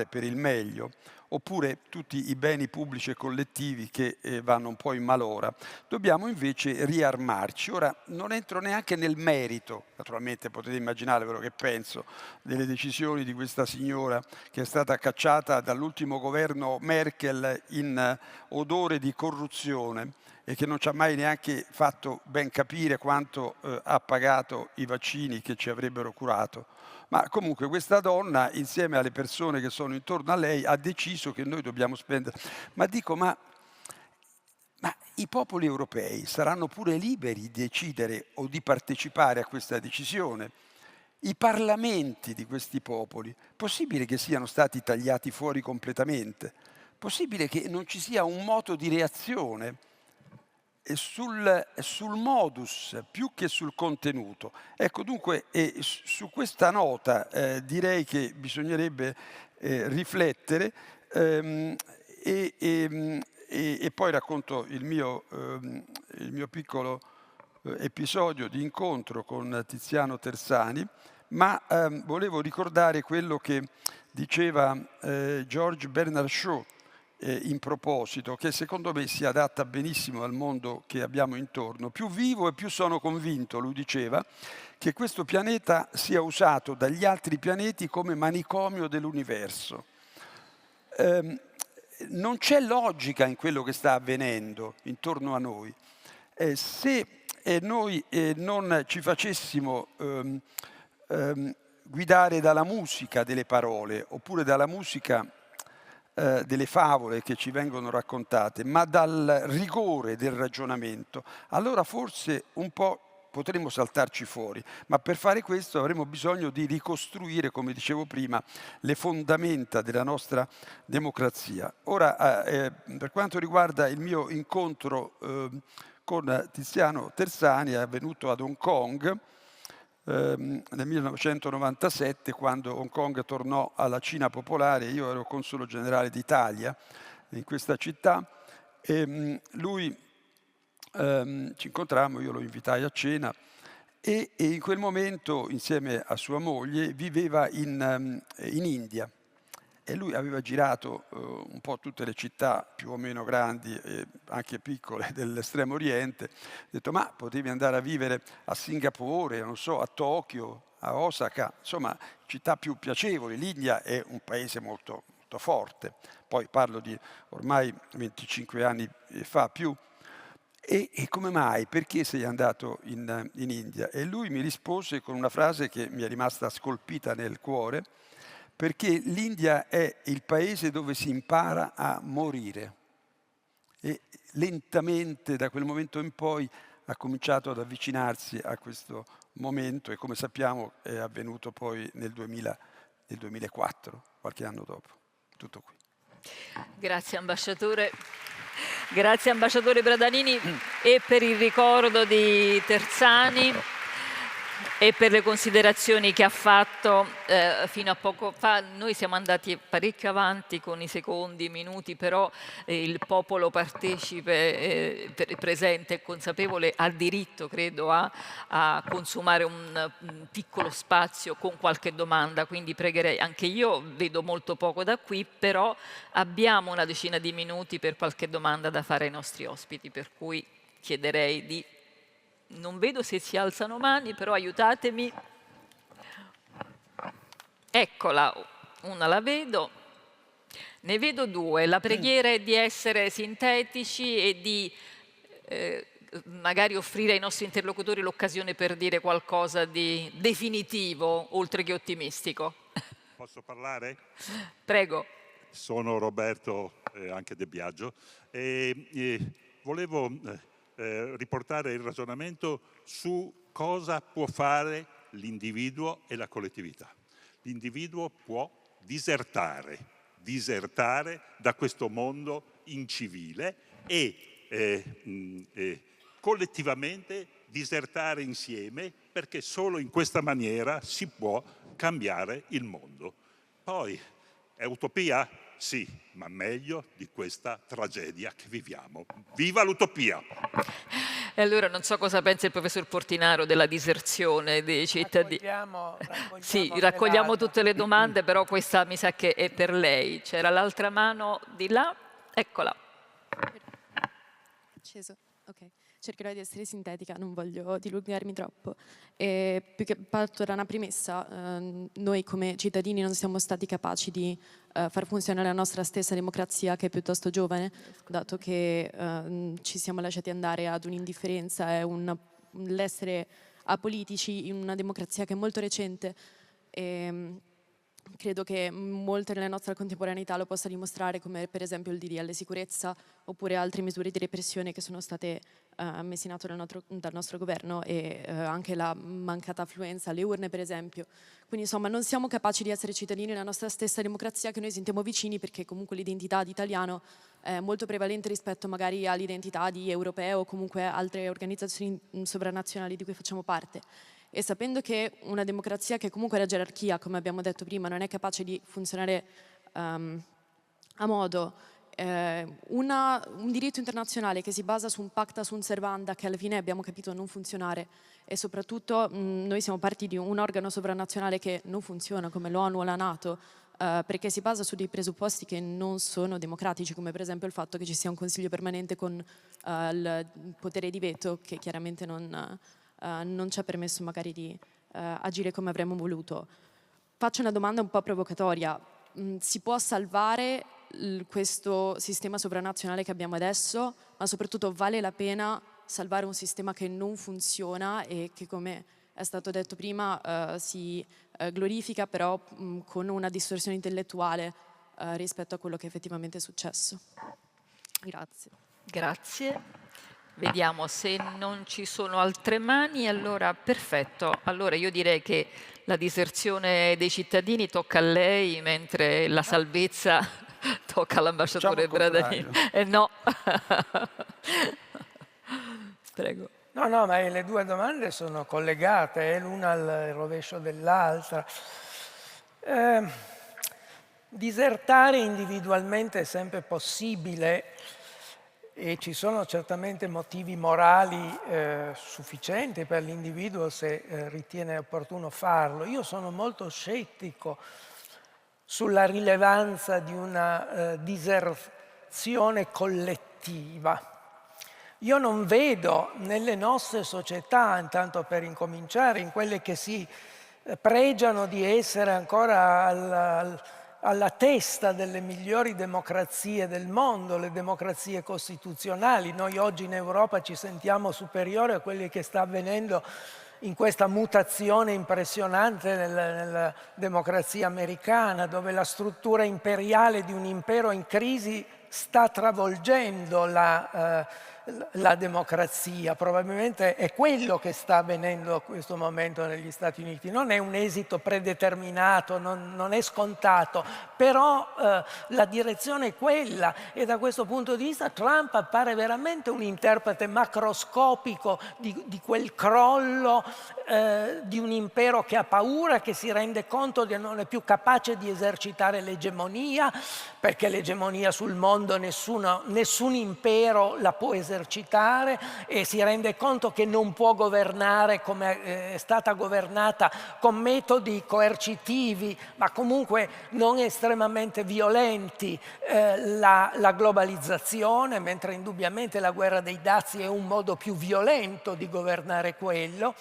per il meglio, oppure tutti i beni pubblici e collettivi che vanno un po' in malora. Dobbiamo invece riarmarci. Ora, non entro neanche nel merito, naturalmente potete immaginare quello che penso delle decisioni di questa signora che è stata cacciata dall'ultimo governo Merkel in odore di corruzione e che non ci ha mai neanche fatto ben capire quanto ha pagato i vaccini che ci avrebbero curato. Ma comunque questa donna, insieme alle persone che sono intorno a lei, ha deciso che noi dobbiamo spendere. Ma dico, ma i popoli europei saranno pure liberi di decidere o di partecipare a questa decisione? I parlamenti di questi popoli, possibile che siano stati tagliati fuori completamente? Possibile che non ci sia un moto di reazione sul modus più che sul contenuto? Ecco, dunque su questa nota direi che bisognerebbe riflettere e poi racconto il mio piccolo episodio di incontro con Tiziano Tersani, ma volevo ricordare quello che diceva George Bernard Shaw in proposito, che secondo me si adatta benissimo al mondo che abbiamo intorno. Più vivo e più sono convinto, lui diceva, che questo pianeta sia usato dagli altri pianeti come manicomio dell'universo. Non c'è logica in quello che sta avvenendo intorno a noi. Se noi non ci facessimo guidare dalla musica delle parole, oppure dalla musica delle favole che ci vengono raccontate, ma dal rigore del ragionamento, allora forse un po' potremmo saltarci fuori, ma per fare questo avremo bisogno di ricostruire, come dicevo prima, le fondamenta della nostra democrazia. Ora, per quanto riguarda il mio incontro con Tiziano Terzani, è avvenuto ad Hong Kong nel 1997, quando Hong Kong tornò alla Cina popolare. Io ero console generale d'Italia in questa città e lui ci incontrammo, io lo invitai a cena e in quel momento, insieme a sua moglie, viveva in India. E lui aveva girato un po' tutte le città più o meno grandi e anche piccole dell'estremo oriente. Ha detto, ma potevi andare a vivere a Singapore, non so, a Tokyo, a Osaka, insomma, città più piacevoli. L'India è un paese molto, molto forte. Poi parlo di ormai 25 anni fa più. E come mai? Perché sei andato in India? E lui mi rispose con una frase che mi è rimasta scolpita nel cuore, perché l'India è il paese dove si impara a morire. E lentamente, da quel momento in poi, ha cominciato ad avvicinarsi a questo momento e, come sappiamo, è avvenuto poi nel 2004, qualche anno dopo. Tutto qui. Grazie ambasciatore. Grazie ambasciatore Bradanini e per il ricordo di Terzani e per le considerazioni che ha fatto fino a poco fa. Noi siamo andati parecchio avanti con i secondi, i minuti, però il popolo partecipe, presente e consapevole ha diritto, credo, a consumare un piccolo spazio con qualche domanda, quindi pregherei, anche io vedo molto poco da qui, però abbiamo una decina di minuti per qualche domanda da fare ai nostri ospiti, per cui chiederei di... Non vedo se si alzano mani, però aiutatemi. Eccola, una la vedo. Ne vedo due. La preghiera è di essere sintetici e di magari offrire ai nostri interlocutori l'occasione per dire qualcosa di definitivo, oltre che ottimistico. Posso parlare? Prego. Sono Roberto, anche De Biagio, e volevo riportare il ragionamento su cosa può fare l'individuo e la collettività. L'individuo può disertare da questo mondo incivile e collettivamente disertare insieme, perché solo in questa maniera si può cambiare il mondo. Poi, è utopia? Sì, ma meglio di questa tragedia che viviamo. Viva l'utopia! E allora non so cosa pensa il professor Portinaro della diserzione dei cittadini. Sì, raccogliamo tutte le domande, però questa mi sa che è per lei. C'era l'altra mano di là, eccola. Acceso, ok. Cercherò di essere sintetica, non voglio dilungarmi troppo. Più che parto da una premessa, noi come cittadini non siamo stati capaci di far funzionare la nostra stessa democrazia, che è piuttosto giovane, dato che ci siamo lasciati andare ad un'indifferenza e l'essere apolitici in una democrazia che è molto recente. Credo che molte nella nostra contemporaneità lo possa dimostrare, come per esempio il DDL sicurezza oppure altre misure di repressione che sono state messe in atto dal nostro governo e anche la mancata affluenza alle urne, per esempio. Quindi insomma non siamo capaci di essere cittadini nella nostra stessa democrazia, che noi sentiamo vicini, perché comunque l'identità di italiano è molto prevalente rispetto magari all'identità di europeo o comunque altre organizzazioni sovranazionali di cui facciamo parte. E sapendo che una democrazia che comunque è la gerarchia, come abbiamo detto prima, non è capace di funzionare a modo, un diritto internazionale che si basa su un pacta sunt servanda, che alla fine abbiamo capito non funzionare, e soprattutto noi siamo parte di un organo sovranazionale che non funziona, come l'ONU o la NATO, perché si basa su dei presupposti che non sono democratici, come per esempio il fatto che ci sia un consiglio permanente con il potere di veto, che chiaramente non ci ha permesso magari di agire come avremmo voluto. Faccio una domanda un po' provocatoria. Si può salvare questo sistema sovranazionale che abbiamo adesso, ma soprattutto vale la pena salvare un sistema che non funziona e che, come è stato detto prima, si glorifica però con una distorsione intellettuale rispetto a quello che effettivamente è successo. Grazie. Grazie. Vediamo se non ci sono altre mani, allora perfetto. Allora io direi che la diserzione dei cittadini tocca a lei, mentre la salvezza tocca all'ambasciatore Facciamo il Bradamino. contrario. No. Prego. No, ma le due domande sono collegate, l'una al rovescio dell'altra. Disertare individualmente è sempre possibile e ci sono certamente motivi morali sufficienti per l'individuo se ritiene opportuno farlo. Io sono molto scettico sulla rilevanza di una diserzione collettiva. Io non vedo nelle nostre società, intanto per incominciare, in quelle che si pregiano di essere ancora alla testa delle migliori democrazie del mondo, le democrazie costituzionali. Noi oggi in Europa ci sentiamo superiori a quello che sta avvenendo in questa mutazione impressionante nella democrazia americana, dove la struttura imperiale di un impero in crisi sta travolgendo la democrazia. Probabilmente è quello che sta avvenendo a questo momento negli Stati Uniti. Non è un esito predeterminato, non è scontato, però la direzione è quella e da questo punto di vista Trump appare veramente un interprete macroscopico di quel crollo di un impero che ha paura, che si rende conto che non è più capace di esercitare l'egemonia, perché l'egemonia sul mondo nessun impero la può esercitare, e si rende conto che non può governare come è stata governata con metodi coercitivi, ma comunque non estremamente violenti, la globalizzazione, mentre indubbiamente la guerra dei dazi è un modo più violento di governare quello.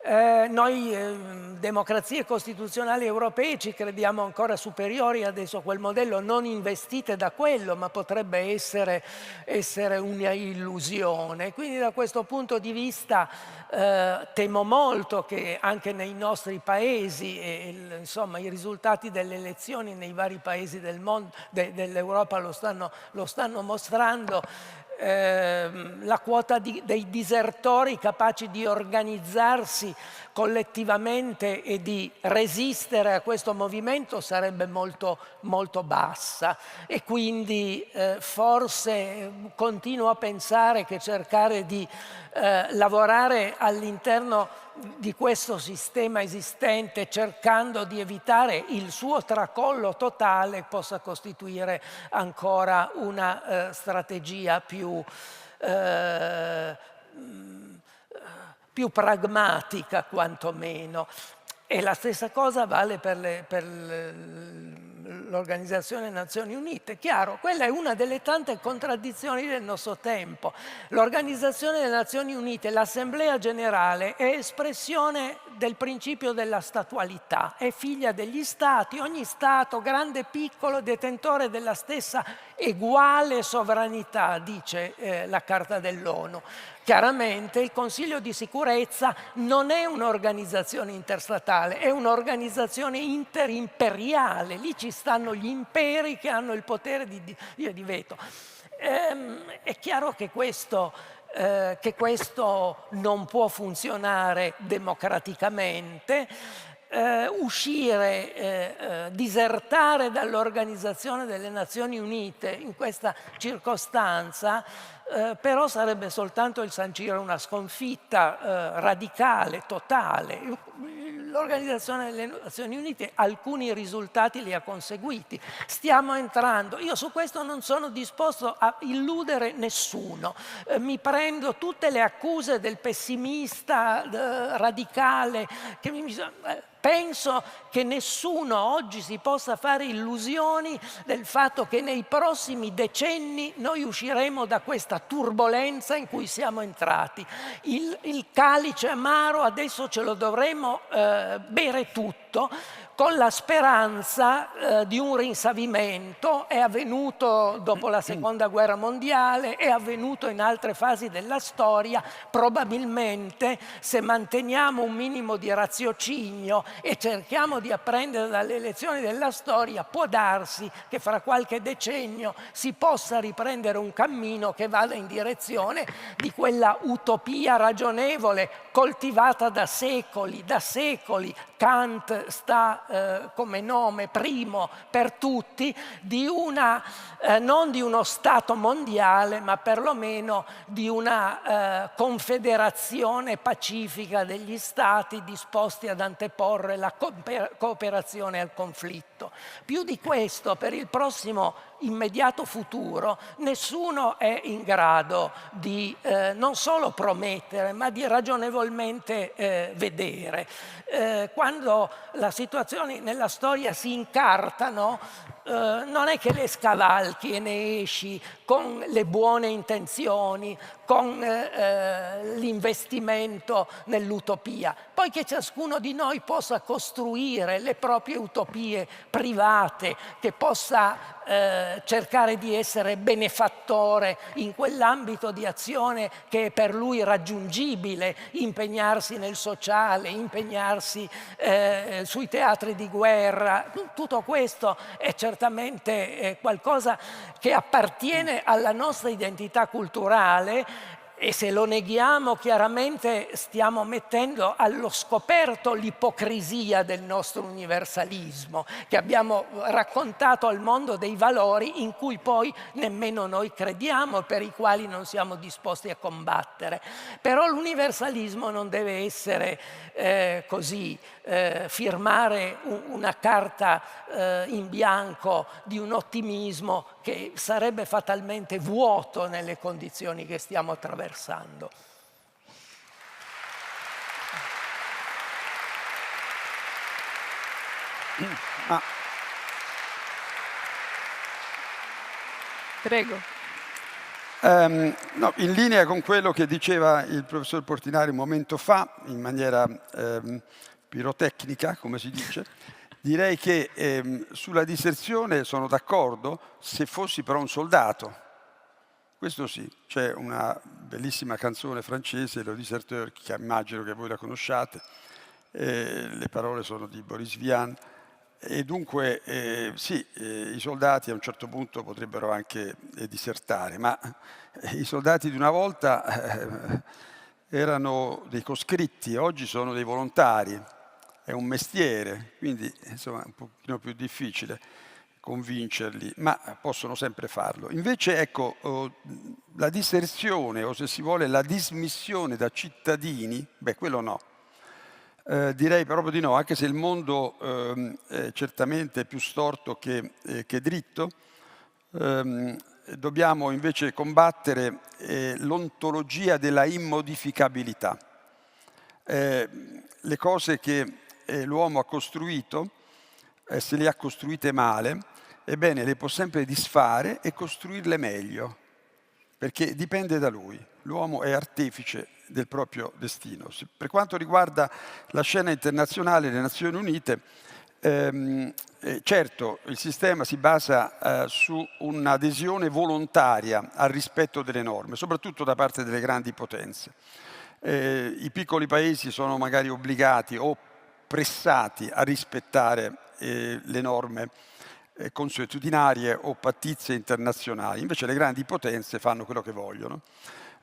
Noi democrazie costituzionali europee ci crediamo ancora superiori adesso a quel modello, non investite da quello, ma potrebbe essere una illusione. Quindi da questo punto di vista temo molto che anche nei nostri paesi, insomma, i risultati delle elezioni nei vari paesi del mondo, dell'Europa lo stanno mostrando, la quota dei disertori capaci di organizzarsi collettivamente e di resistere a questo movimento sarebbe molto, molto bassa, e quindi forse continuo a pensare che cercare di lavorare all'interno di questo sistema esistente, cercando di evitare il suo tracollo totale, possa costituire ancora una strategia più pragmatica quantomeno. E la stessa cosa vale per l'Organizzazione delle Nazioni Unite. Chiaro, quella è una delle tante contraddizioni del nostro tempo. L'Organizzazione delle Nazioni Unite, l'Assemblea Generale, è espressione del principio della statualità, è figlia degli Stati, ogni Stato, grande e piccolo, detentore della stessa eguale sovranità, dice la Carta dell'ONU. Chiaramente il Consiglio di sicurezza non è un'organizzazione interstatale, è un'organizzazione interimperiale. Lì ci stanno gli imperi che hanno il potere di veto. È chiaro che questo non può funzionare democraticamente. Disertare dall'Organizzazione delle Nazioni Unite in questa circostanza però sarebbe soltanto il sancire una sconfitta radicale, totale. L'Organizzazione delle Nazioni Unite alcuni risultati li ha conseguiti. Stiamo entrando. Io su questo non sono disposto a illudere nessuno. Mi prendo tutte le accuse del pessimista radicale che Penso che nessuno oggi si possa fare illusioni del fatto che nei prossimi decenni noi usciremo da questa turbolenza in cui siamo entrati. Il calice amaro adesso ce lo dovremo bere tutto, con la speranza di un rinsavimento. È avvenuto dopo la Seconda Guerra Mondiale, è avvenuto in altre fasi della storia. Probabilmente, se manteniamo un minimo di raziocinio e cerchiamo di apprendere dalle lezioni della storia, può darsi che fra qualche decennio si possa riprendere un cammino che vada in direzione di quella utopia ragionevole, coltivata da secoli, da secoli. Kant sta come nome primo per tutti di una, non di uno Stato mondiale, ma perlomeno di una confederazione pacifica degli Stati disposti ad anteporre la cooperazione al conflitto. Più di questo, per il prossimo immediato futuro, nessuno è in grado di non solo promettere, ma di ragionevolmente vedere. Quando le situazioni nella storia si incartano, non è che le scavalchi e ne esci con le buone intenzioni, con l'investimento nell'utopia. Poi che ciascuno di noi possa costruire le proprie utopie private, che possa cercare di essere benefattore in quell'ambito di azione che è per lui raggiungibile, impegnarsi nel sociale, impegnarsi sui teatri di guerra. Tutto questo è certamente qualcosa che appartiene alla nostra identità culturale, e se lo neghiamo chiaramente stiamo mettendo allo scoperto l'ipocrisia del nostro universalismo, che abbiamo raccontato al mondo dei valori in cui poi nemmeno noi crediamo e per i quali non siamo disposti a combattere. Però l'universalismo non deve essere così, firmare una carta in bianco di un ottimismo che sarebbe fatalmente vuoto nelle condizioni che stiamo attraversando. Prego. No, in linea con quello che diceva il professor Portinari un momento fa, in maniera pirotecnica, come si dice, direi che sulla diserzione sono d'accordo se fossi però un soldato. Questo sì, c'è una bellissima canzone francese, Le Deserteur, che immagino che voi la conosciate, le parole sono di Boris Vian, e dunque sì, i soldati a un certo punto potrebbero anche disertare, ma i soldati di una volta erano dei coscritti, oggi sono dei volontari, è un mestiere, quindi insomma è un pochino più difficile convincerli, ma possono sempre farlo. Invece ecco, la diserzione, o se si vuole la dismissione da cittadini, beh, quello no. Direi proprio di no, anche se il mondo è certamente più storto che dritto. Dobbiamo invece combattere l'ontologia della immodificabilità. Le cose che l'uomo ha costruito, se le ha costruite male, ebbene le può sempre disfare e costruirle meglio, perché dipende da lui. L'uomo è artefice del proprio destino. Per quanto riguarda la scena internazionale, le Nazioni Unite, certo il sistema si basa su un'adesione volontaria al rispetto delle norme, soprattutto da parte delle grandi potenze. I piccoli paesi sono magari obbligati o pressati a rispettare le norme consuetudinarie o pattizie internazionali, invece le grandi potenze fanno quello che vogliono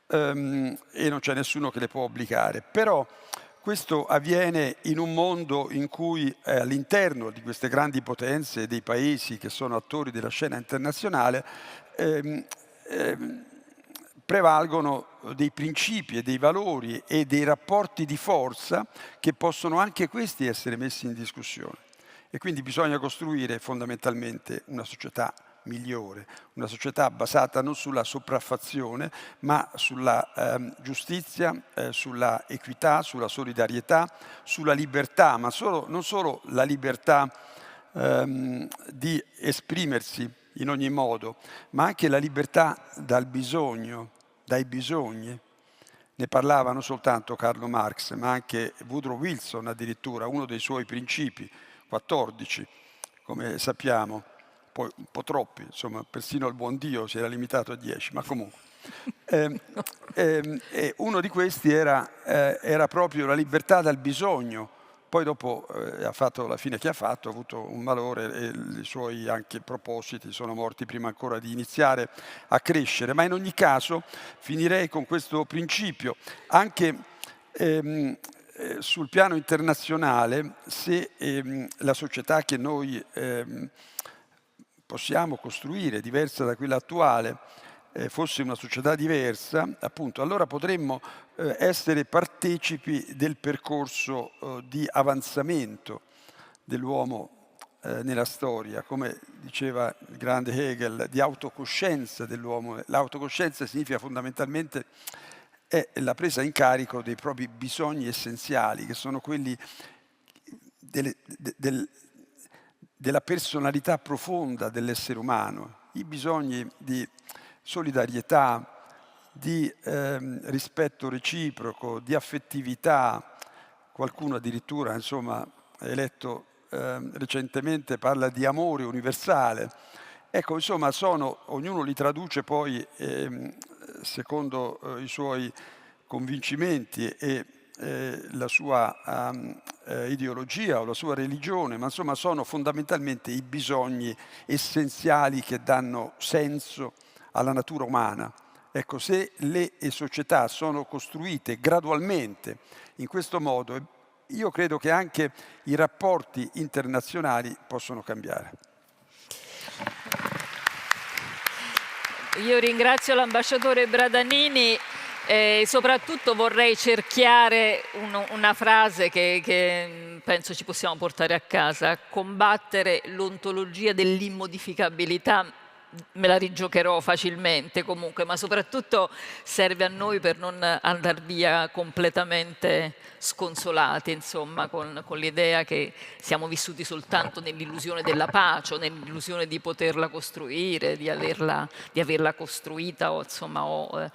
e non c'è nessuno che le può obbligare. Però questo avviene in un mondo in cui all'interno di queste grandi potenze, dei paesi che sono attori della scena internazionale, prevalgono dei principi e dei valori e dei rapporti di forza che possono anche questi essere messi in discussione. E quindi bisogna costruire fondamentalmente una società migliore, una società basata non sulla sopraffazione, ma sulla giustizia, sulla equità, sulla solidarietà, sulla libertà, ma non solo la libertà di esprimersi in ogni modo, ma anche la libertà dal bisogno, dai bisogni. Ne parlava non soltanto Carlo Marx, ma anche Woodrow Wilson addirittura, uno dei suoi principi, 14, come sappiamo, poi un po' troppi, insomma, persino il buon Dio si era limitato a 10, ma comunque. Uno di questi era proprio la libertà dal bisogno. Poi dopo ha fatto la fine che ha fatto, ha avuto un malore e i suoi anche propositi sono morti prima ancora di iniziare a crescere. Ma in ogni caso finirei con questo principio. Anche sul piano internazionale, se la società che noi possiamo costruire, diversa da quella attuale, fosse una società diversa, appunto, allora potremmo essere partecipi del percorso di avanzamento dell'uomo nella storia, come diceva il grande Hegel, di autocoscienza dell'uomo. L'autocoscienza significa fondamentalmente la presa in carico dei propri bisogni essenziali, che sono quelli della personalità profonda dell'essere umano, i bisogni di solidarietà, di rispetto reciproco, di affettività. Qualcuno addirittura, insomma, eletto recentemente, parla di amore universale. Ecco, insomma, ognuno li traduce poi secondo i suoi convincimenti e la sua ideologia o la sua religione, ma insomma sono fondamentalmente i bisogni essenziali che danno senso alla natura umana. Ecco, se le società sono costruite gradualmente in questo modo, io credo che anche i rapporti internazionali possono cambiare. Io ringrazio l'ambasciatore Bradanini e soprattutto vorrei cerchiare una frase che penso ci possiamo portare a casa: combattere l'ontologia dell'immodificabilità. Me la rigiocherò facilmente comunque, ma soprattutto serve a noi per non andare via completamente sconsolati, insomma, con l'idea che siamo vissuti soltanto nell'illusione della pace, o nell'illusione di poterla costruire, di averla costruita o, insomma,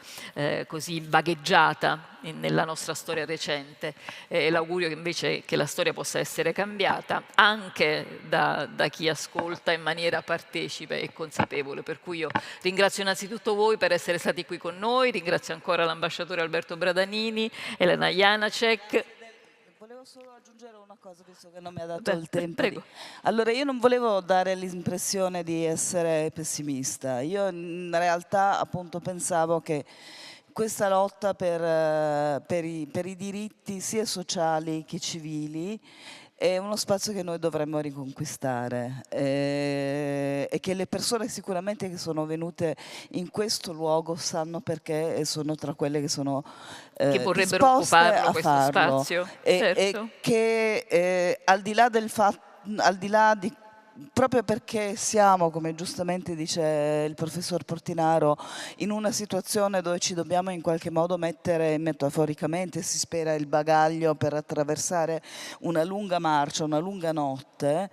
così vagheggiata nella nostra storia recente. L'augurio che invece che la storia possa essere cambiata anche da chi ascolta in maniera partecipe e consapevole. Per cui io ringrazio innanzitutto voi per essere stati qui con noi, ringrazio ancora l'ambasciatore Alberto Bradanini, Elena Janacek. Volevo solo aggiungere una cosa, visto che non mi ha dato il tempo. Prego. Allora, io non volevo dare l'impressione di essere pessimista. Io in realtà appunto pensavo che questa lotta per i diritti sia sociali che civili è uno spazio che noi dovremmo riconquistare e che le persone sicuramente che sono venute in questo luogo sanno perché e sono tra quelle che sono che vorrebbero disposte occuparlo a questo farlo. spazio. E Certo. che al di là del fatto, al di là di proprio perché siamo, come giustamente dice il professor Portinaro, in una situazione dove ci dobbiamo in qualche modo mettere, metaforicamente si spera, il bagaglio per attraversare una lunga marcia, una lunga notte,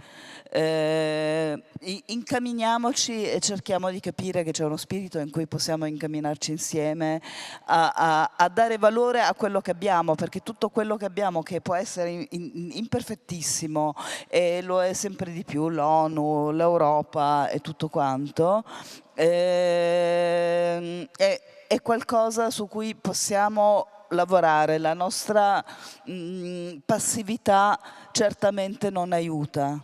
incamminiamoci e cerchiamo di capire che c'è uno spirito in cui possiamo incamminarci insieme a dare valore a quello che abbiamo, perché tutto quello che abbiamo, che può essere imperfettissimo e lo è sempre di più, l'ONU, l'Europa e tutto quanto, è qualcosa su cui possiamo lavorare. La nostra passività certamente non aiuta.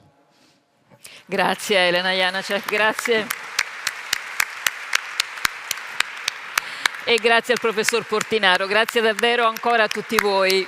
Grazie Elena Janacek, grazie. E grazie al professor Portinaro, grazie davvero ancora a tutti voi.